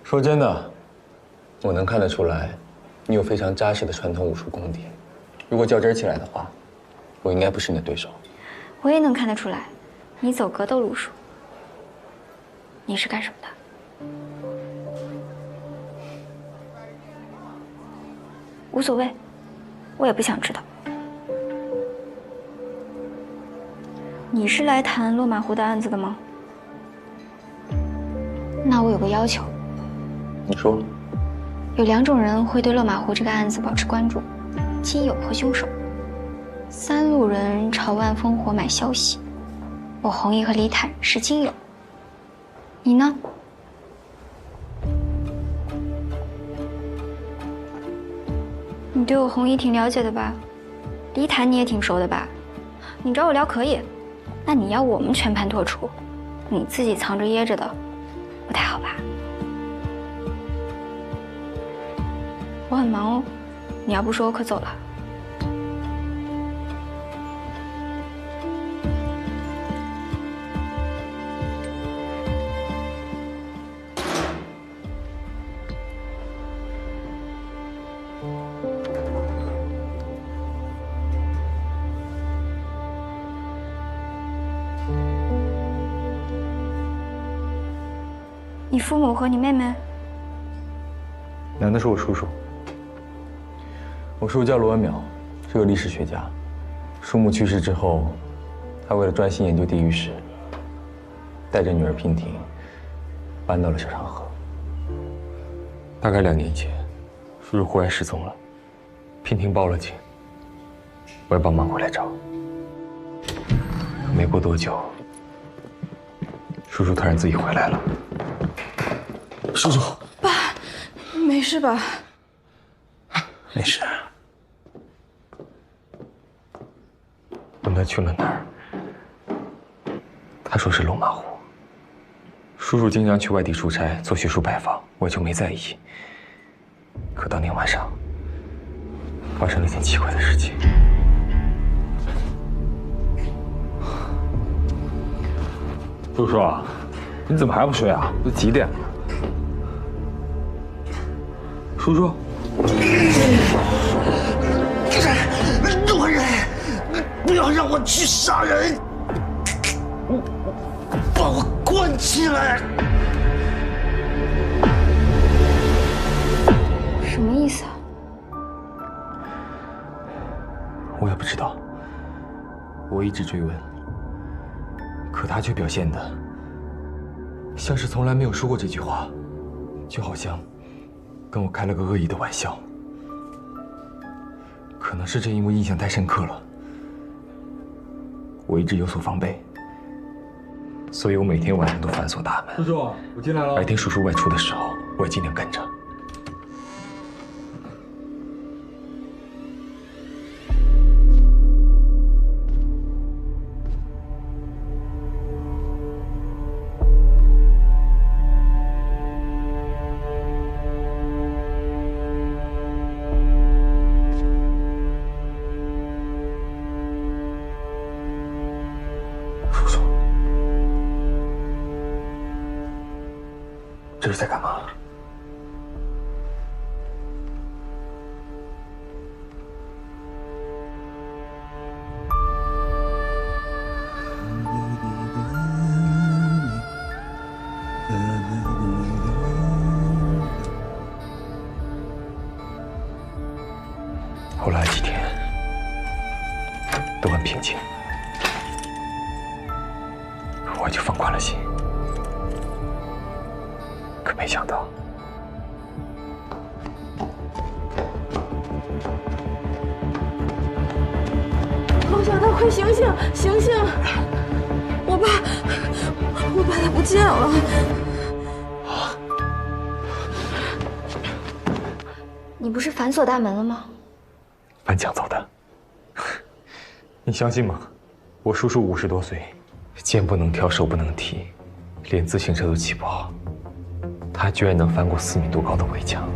说真的，我能看得出来，你有非常扎实的传统武术功底。如果较真起来的话，我应该不是你的对手。我也能看得出来，你走格斗路数。你是干什么的？无所谓，我也不想知道。你是来谈落马湖的案子的吗？那我有个要求。你说。有2种人会对落马湖这个案子保持关注：基友和凶手。3路人朝万烽火买消息，我弘毅和李坦是基友。你呢？你对我弘毅挺了解的吧？李坦你也挺熟的吧？你找我聊可以，那你要我们全盘托出，你自己藏着掖着的，不太好吧？我很忙哦，你要不说我可走了。你父母和你妹妹？男的是我叔叔。我叔叔叫罗文淼，是个历史学家。叔母去世之后，他为了专心研究地狱史，带着女儿娉婷搬到了小长河。大概2年前，叔叔忽然失踪了，娉婷报了警，我也帮忙回来找。没过多久，叔叔突然自己回来了。叔叔，爸，没事吧？没事。问他去了哪儿，他说是落马湖。叔叔经常去外地出差做学术拜访，我就没在意。可当天晚上，发生了一件奇怪的事情。叔叔，你怎么还不睡啊？都几点了？叔叔，多人，不要让我去杀人，把我关起来。什么意思啊？我也不知道，我一直追问，可他却表现得像是从来没有说过这句话，就好像跟我开了个恶意的玩笑。可能是正因为印象太深刻了，我一直有所防备，所以我每天晚上都反锁大门。叔叔，我进来了。白天叔叔外出的时候，我也尽量跟着。这是在干嘛？后来几天都很平静，我就放宽了心。可没想到，陆小刀，快醒醒，醒醒！我爸他不见了。你不是反锁大门了吗？翻墙走的。你相信吗？我叔叔50多岁，肩不能挑，手不能提，连自行车都骑不好。他居然能翻过4米多高的围墙，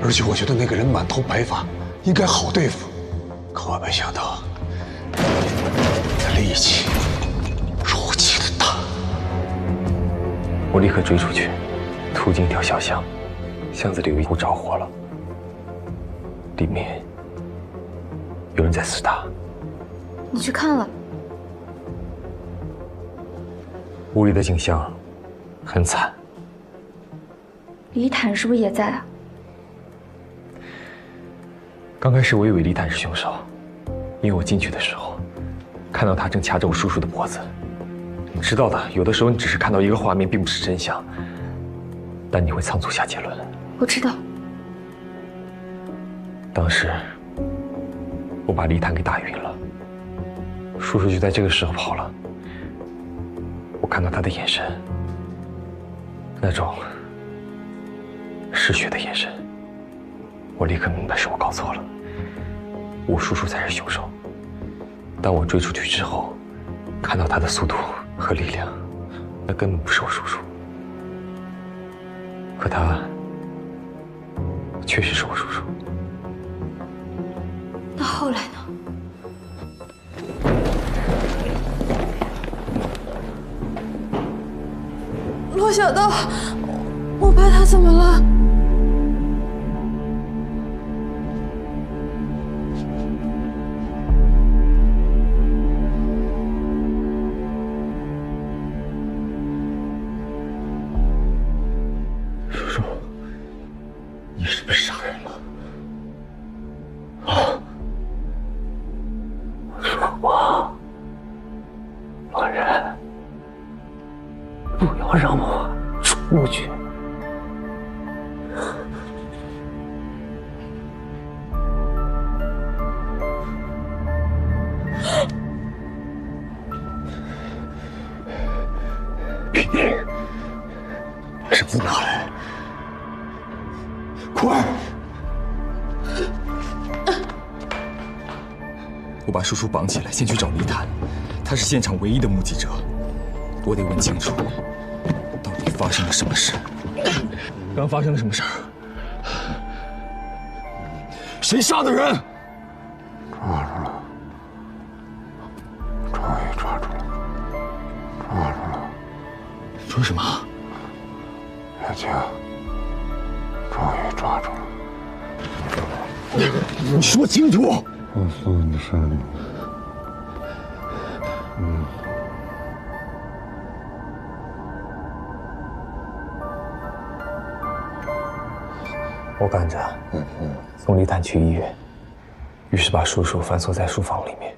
而且我觉得那个人满头白发，应该好对付。可我没想到，他力气如此的大。我立刻追出去，途经一条小巷，巷子里有一户着火了，里面有人在厮打。你去看了？屋里的景象很惨。李坦是不是也在啊？刚开始我以为李坦是凶手，因为我进去的时候，看到他正掐着我叔叔的脖子。你知道的，有的时候你只是看到一个画面，并不是真相，但你会仓促下结论。我知道。当时我把李坦给打晕了，叔叔就在这个时候跑了。我看到他的眼神，那种嗜血的眼神，我立刻明白是我搞错了，我叔叔才是凶手。当我追出去之后，看到他的速度和力量，那根本不是我叔叔，可他确实是我叔叔。那后来呢？罗小刀，我爸他怎么了？叔叔，你是不是杀人了？啊！我说过，老人，不要让我出去。皮丁，把绳子拿来，快！我把叔叔绑起来，先去找李坦，他是现场唯一的目击者。我得问清楚，到底发生了什么事？刚发生了什么事儿？谁杀的人？抓住了，终于抓住了，抓住了。说什么？月清，终于抓住了。你说清楚！我送你的山里。我赶着送李坦去医院，于是把叔叔反锁在书房里面，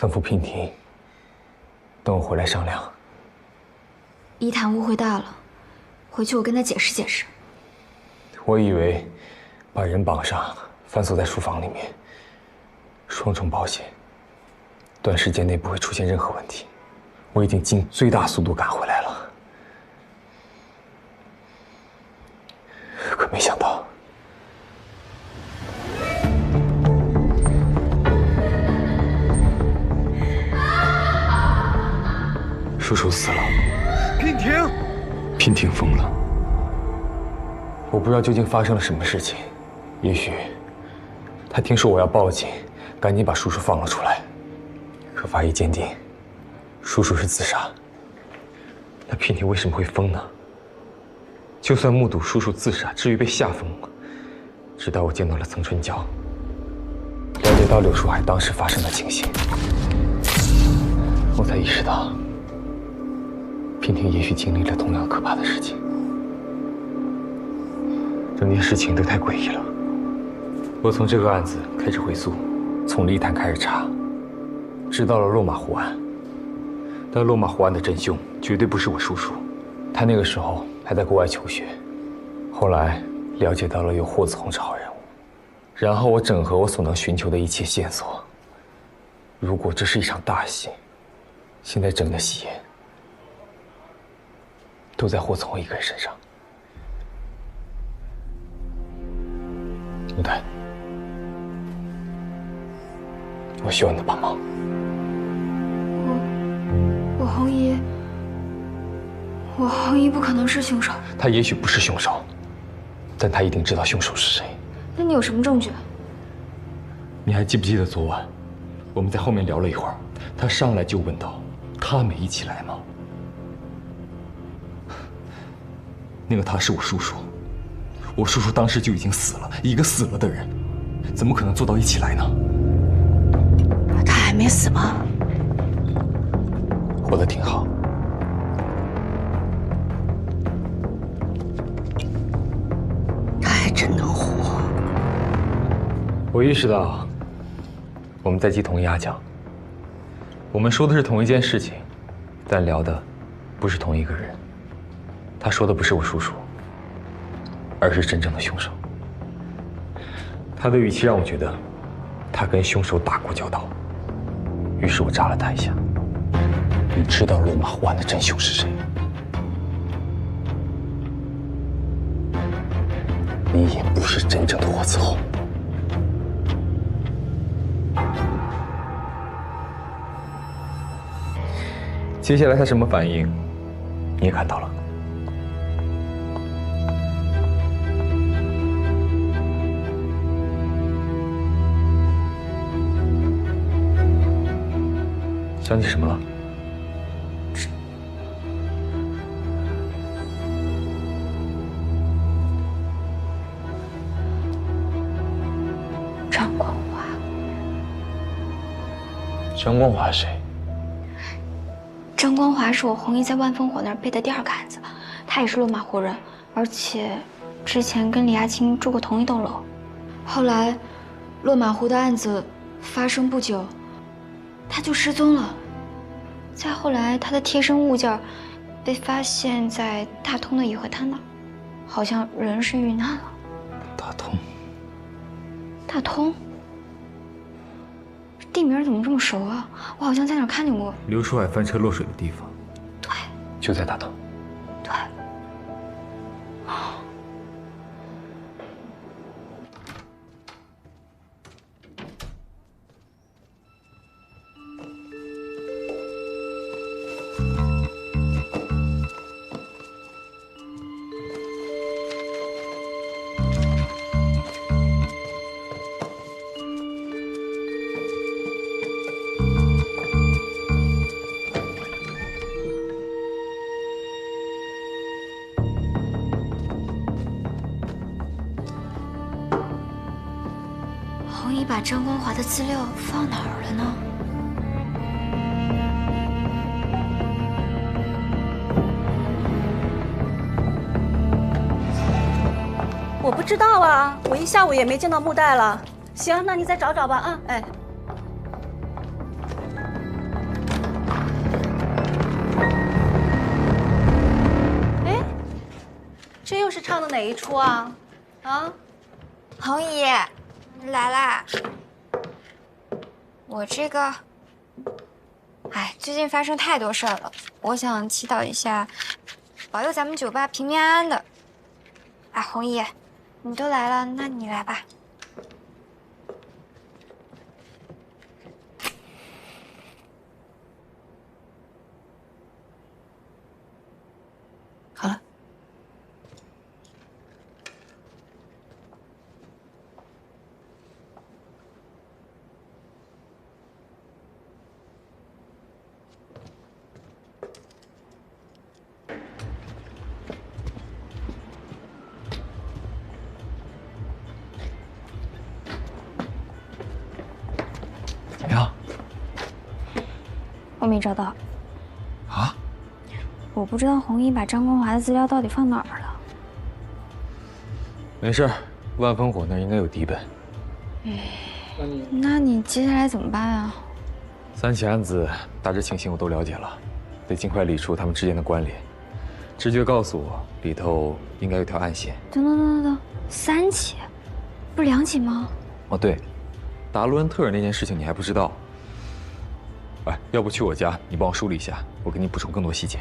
吩咐娉婷等我回来商量。伊坦误会大了，回去我跟他解释解释。我以为把人绑上，反锁在书房里面，双重保险。短时间内不会出现任何问题。我已经尽最大速度赶回来了，可没想到，叔叔死了。娉婷，娉婷疯了。我不知道究竟发生了什么事情，也许他听说我要报警，赶紧把叔叔放了出来。可法医鉴定，叔叔是自杀。那娉婷为什么会疯呢？就算目睹叔叔自杀，至于被吓疯了，直到我见到了曾春娇，了解到柳树海当时发生的情形，我才意识到，娉婷也许经历了同样可怕的事情。整件事情都太诡异了。我从这个案子开始回溯，从泥潭开始查，知道了落马湖案。但落马湖案的真凶绝对不是我叔叔，他那个时候还在国外求学。后来了解到了有霍子红这号人物，然后我整合我所能寻求的一切线索。如果这是一场大戏，现在整个戏言都在霍子红一个人身上。陆丹，我需要你的帮忙。我红姨不可能是凶手。他也许不是凶手，但他一定知道凶手是谁。那你有什么证据？你还记不记得昨晚我们在后面聊了一会儿，他上来就问道：“他没一起来吗？”那个他是我叔叔，我叔叔当时就已经死了，一个死了的人，怎么可能做到一起来呢？他还没死吗？活得挺好。他还真能活。我意识到我们在鸡同鸭讲，我们说的是同一件事情，但聊的不是同一个人。他说的不是我叔叔，而是真正的凶手。他的语气让我觉得他跟凶手打过交道，于是我扎了他一下。你知道落马湖案的真凶是谁？你也不是真正的霍子红。接下来他什么反应，你也看到了。想起什么了？张光华。张光华谁？张光华是我红姨在万烽火那儿背的第二个案子，他也是落马湖人，而且之前跟李亚青住过同一栋楼。后来，落马湖的案子发生不久，他就失踪了。再后来，他的贴身物件被发现在大通的颐和滩那儿，好像人是遇难了。大通。大通。地名怎么这么熟啊？我好像在哪儿看见过。刘书海翻车落水的地方。对，就在大通。对。红姨把张光华的资料放哪儿了呢？我不知道啊，我一下午也没见到木袋了。行，那你再找找吧啊，哎。哎，这又是唱的哪一出啊？啊？红姨。来啦！我这个哎，最近发生太多事儿了，我想祈祷一下，保佑咱们酒吧平平安安的。哎，红姨，你都来了，那你来吧。好了。怎么样？我没找到。啊？我不知道红衣把张光华的资料到底放哪儿了。没事，万烽火那儿应该有底本。那你接下来怎么办啊？3起案子大致情形我都了解了，得尽快理出他们之间的关联。直觉告诉我，里头应该有条暗线。等，3起，不是2起吗？哦，对，达罗恩特尔那件事情你还不知道。哎，要不去我家，你帮我梳理一下，我给你补充更多细节。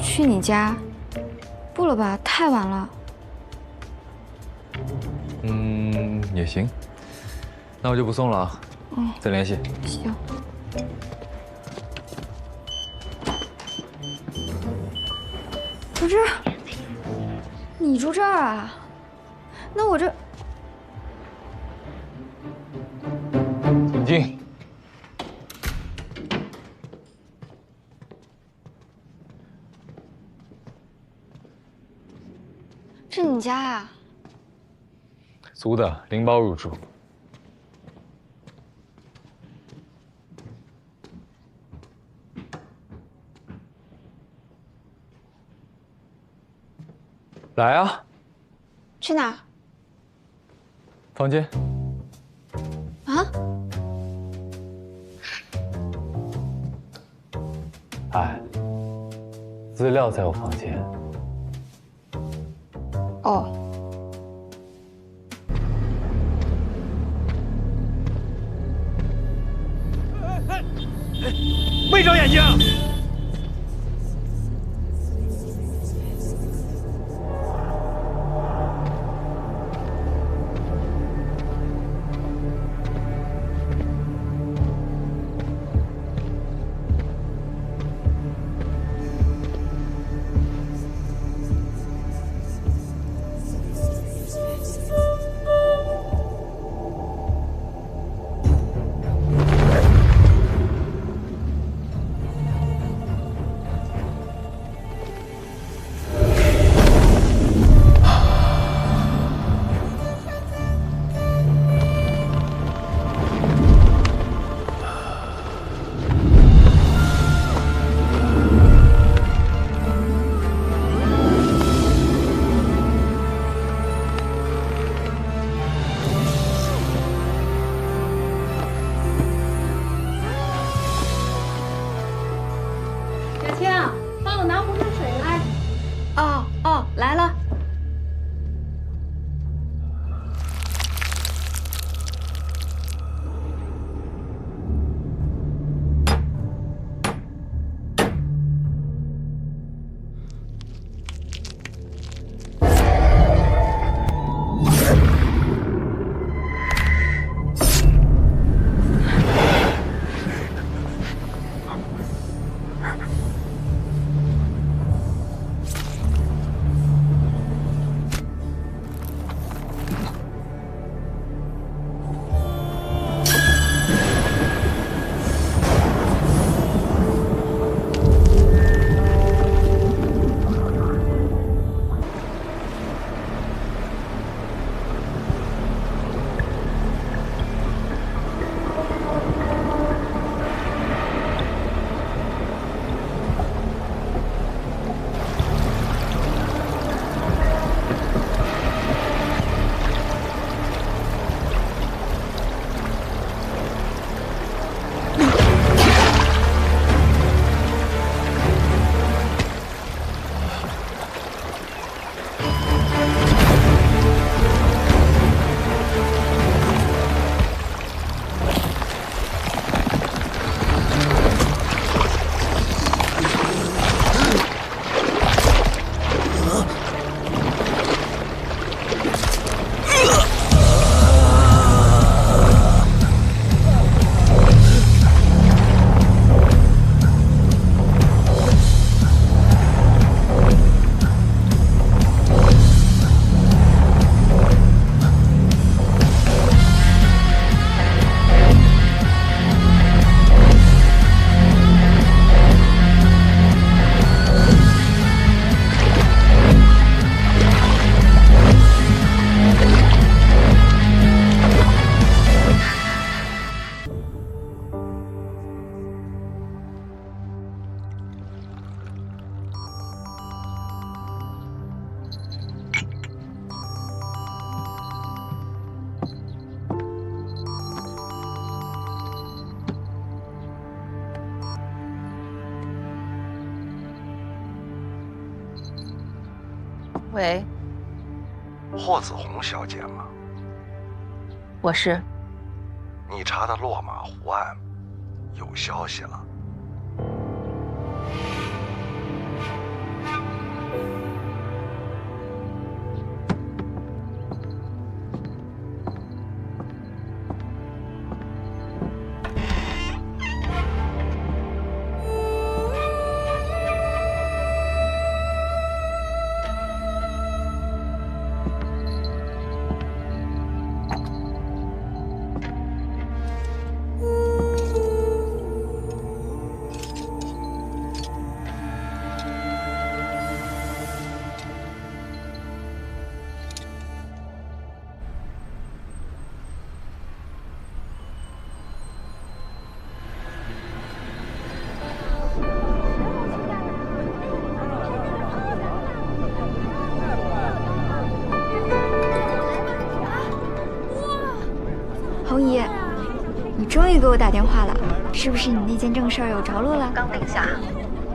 去你家？不了吧，太晚了。也行。那我就不送了啊。再联系。行。不是，你住这儿啊？那我这……请进。是你家啊？租的，拎包入住。来啊！去哪？房间。啊？哎，资料在我房间。哦。闭上眼睛！喂，霍子红小姐吗？我是。你查的落马湖案有消息了？侯姨，你终于给我打电话了，是不是你那件正事儿有着落了？刚定下，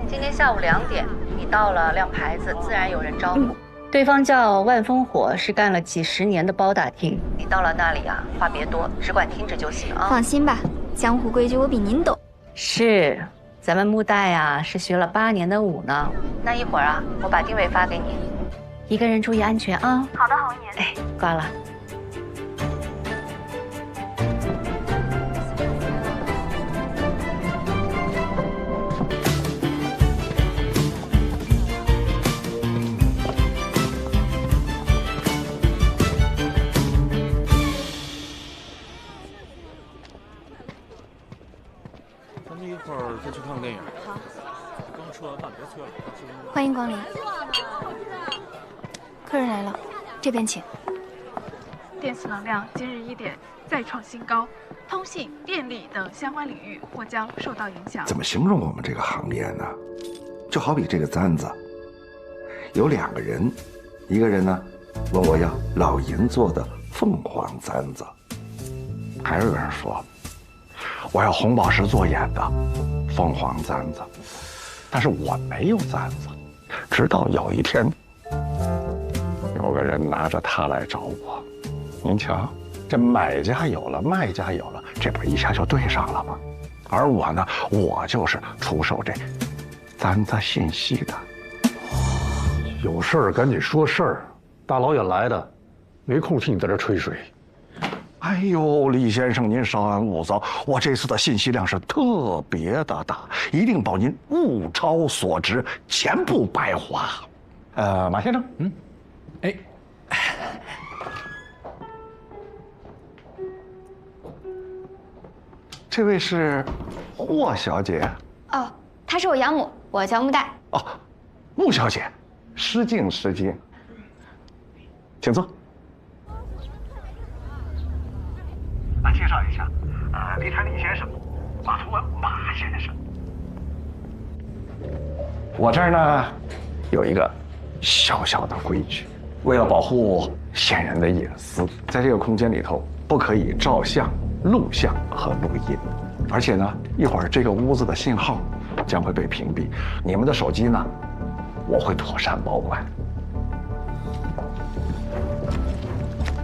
今天下午2点，你到了亮牌子，自然有人招呼。对方叫万烽火，是干了几10年的包打听。你到了那里啊，话别多，只管听着就行啊。放心吧，江湖规矩我比您懂。是，咱们木代啊是学了8年的武呢。那一会儿啊，我把定位发给你，一个人注意安全啊。好的，侯爷。哎，挂了。咱们一会儿再去看个电影。好。刚吃完饭别催了。欢迎光临。客人来了，这边请。电磁能量今日1点再创新高，通信、电力等相关领域或将受到影响。怎么形容我们这个行业呢？就好比这个簪子，有2个人，一个人呢问我要老银做的凤凰簪子，还有个人说我要红宝石做眼的凤凰簪子，但是我没有簪子。直到有一天，有个人拿着它来找我，您瞧，这买家有了，卖家有了，这不一下就对上了吗？而我呢，我就是出售这簪子信息的。有事儿赶紧说事儿，大老远来的，没空听你在这吹水。哎呦，李先生，您稍安勿躁，我这次的信息量是特别的大，一定保您物超所值，钱不白花。马先生，这位是霍小姐。哦，她是我养母，我叫木代。哦，穆小姐，失敬失敬，请坐。来介绍一下，李传李先生，马图文马先生。我这儿呢有一个小小的规矩，为了保护先人的隐私，在这个空间里头不可以照相、录像和录音，而且呢，一会儿这个屋子的信号将会被屏蔽，你们的手机呢，我会妥善保管。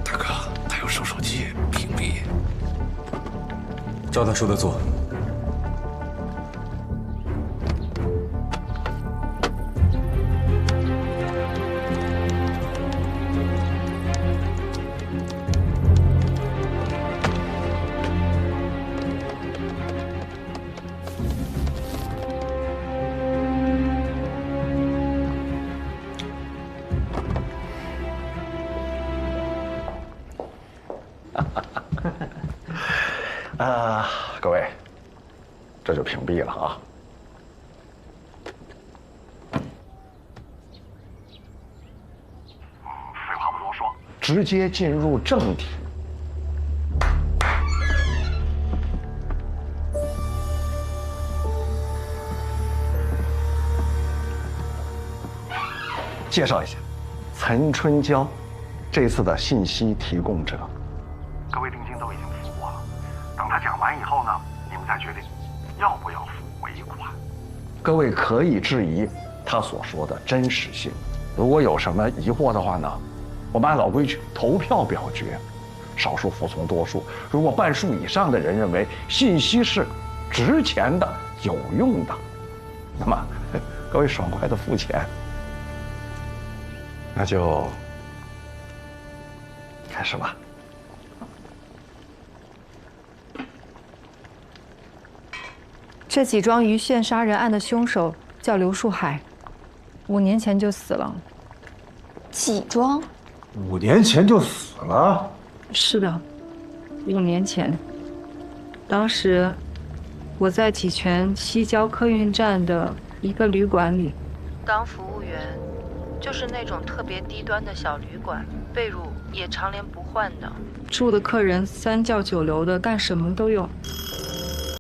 大哥，还有收手机屏蔽。照他说的做。各位，这就屏蔽了啊。废话不多说，直接进入正题。介绍一下，岑春娇，这次的信息提供者。各位定金都已经付过了，等他讲完以后呢，你们再决定要不要付尾款。各位可以质疑他所说的真实性，如果有什么疑惑的话呢，我们按老规矩投票表决，少数服从多数。如果半数以上的人认为信息是值钱的、有用的，那么各位爽快的付钱。那就开始吧。这几桩鱼线杀人案的凶手叫刘树海，5年前就死了。几桩？5年前就死了？是的，5年前。当时我在济泉西郊客运站的一个旅馆里当服务员，就是那种特别低端的小旅馆，被褥也常年不换的。住的客人3教9流的，干什么都有。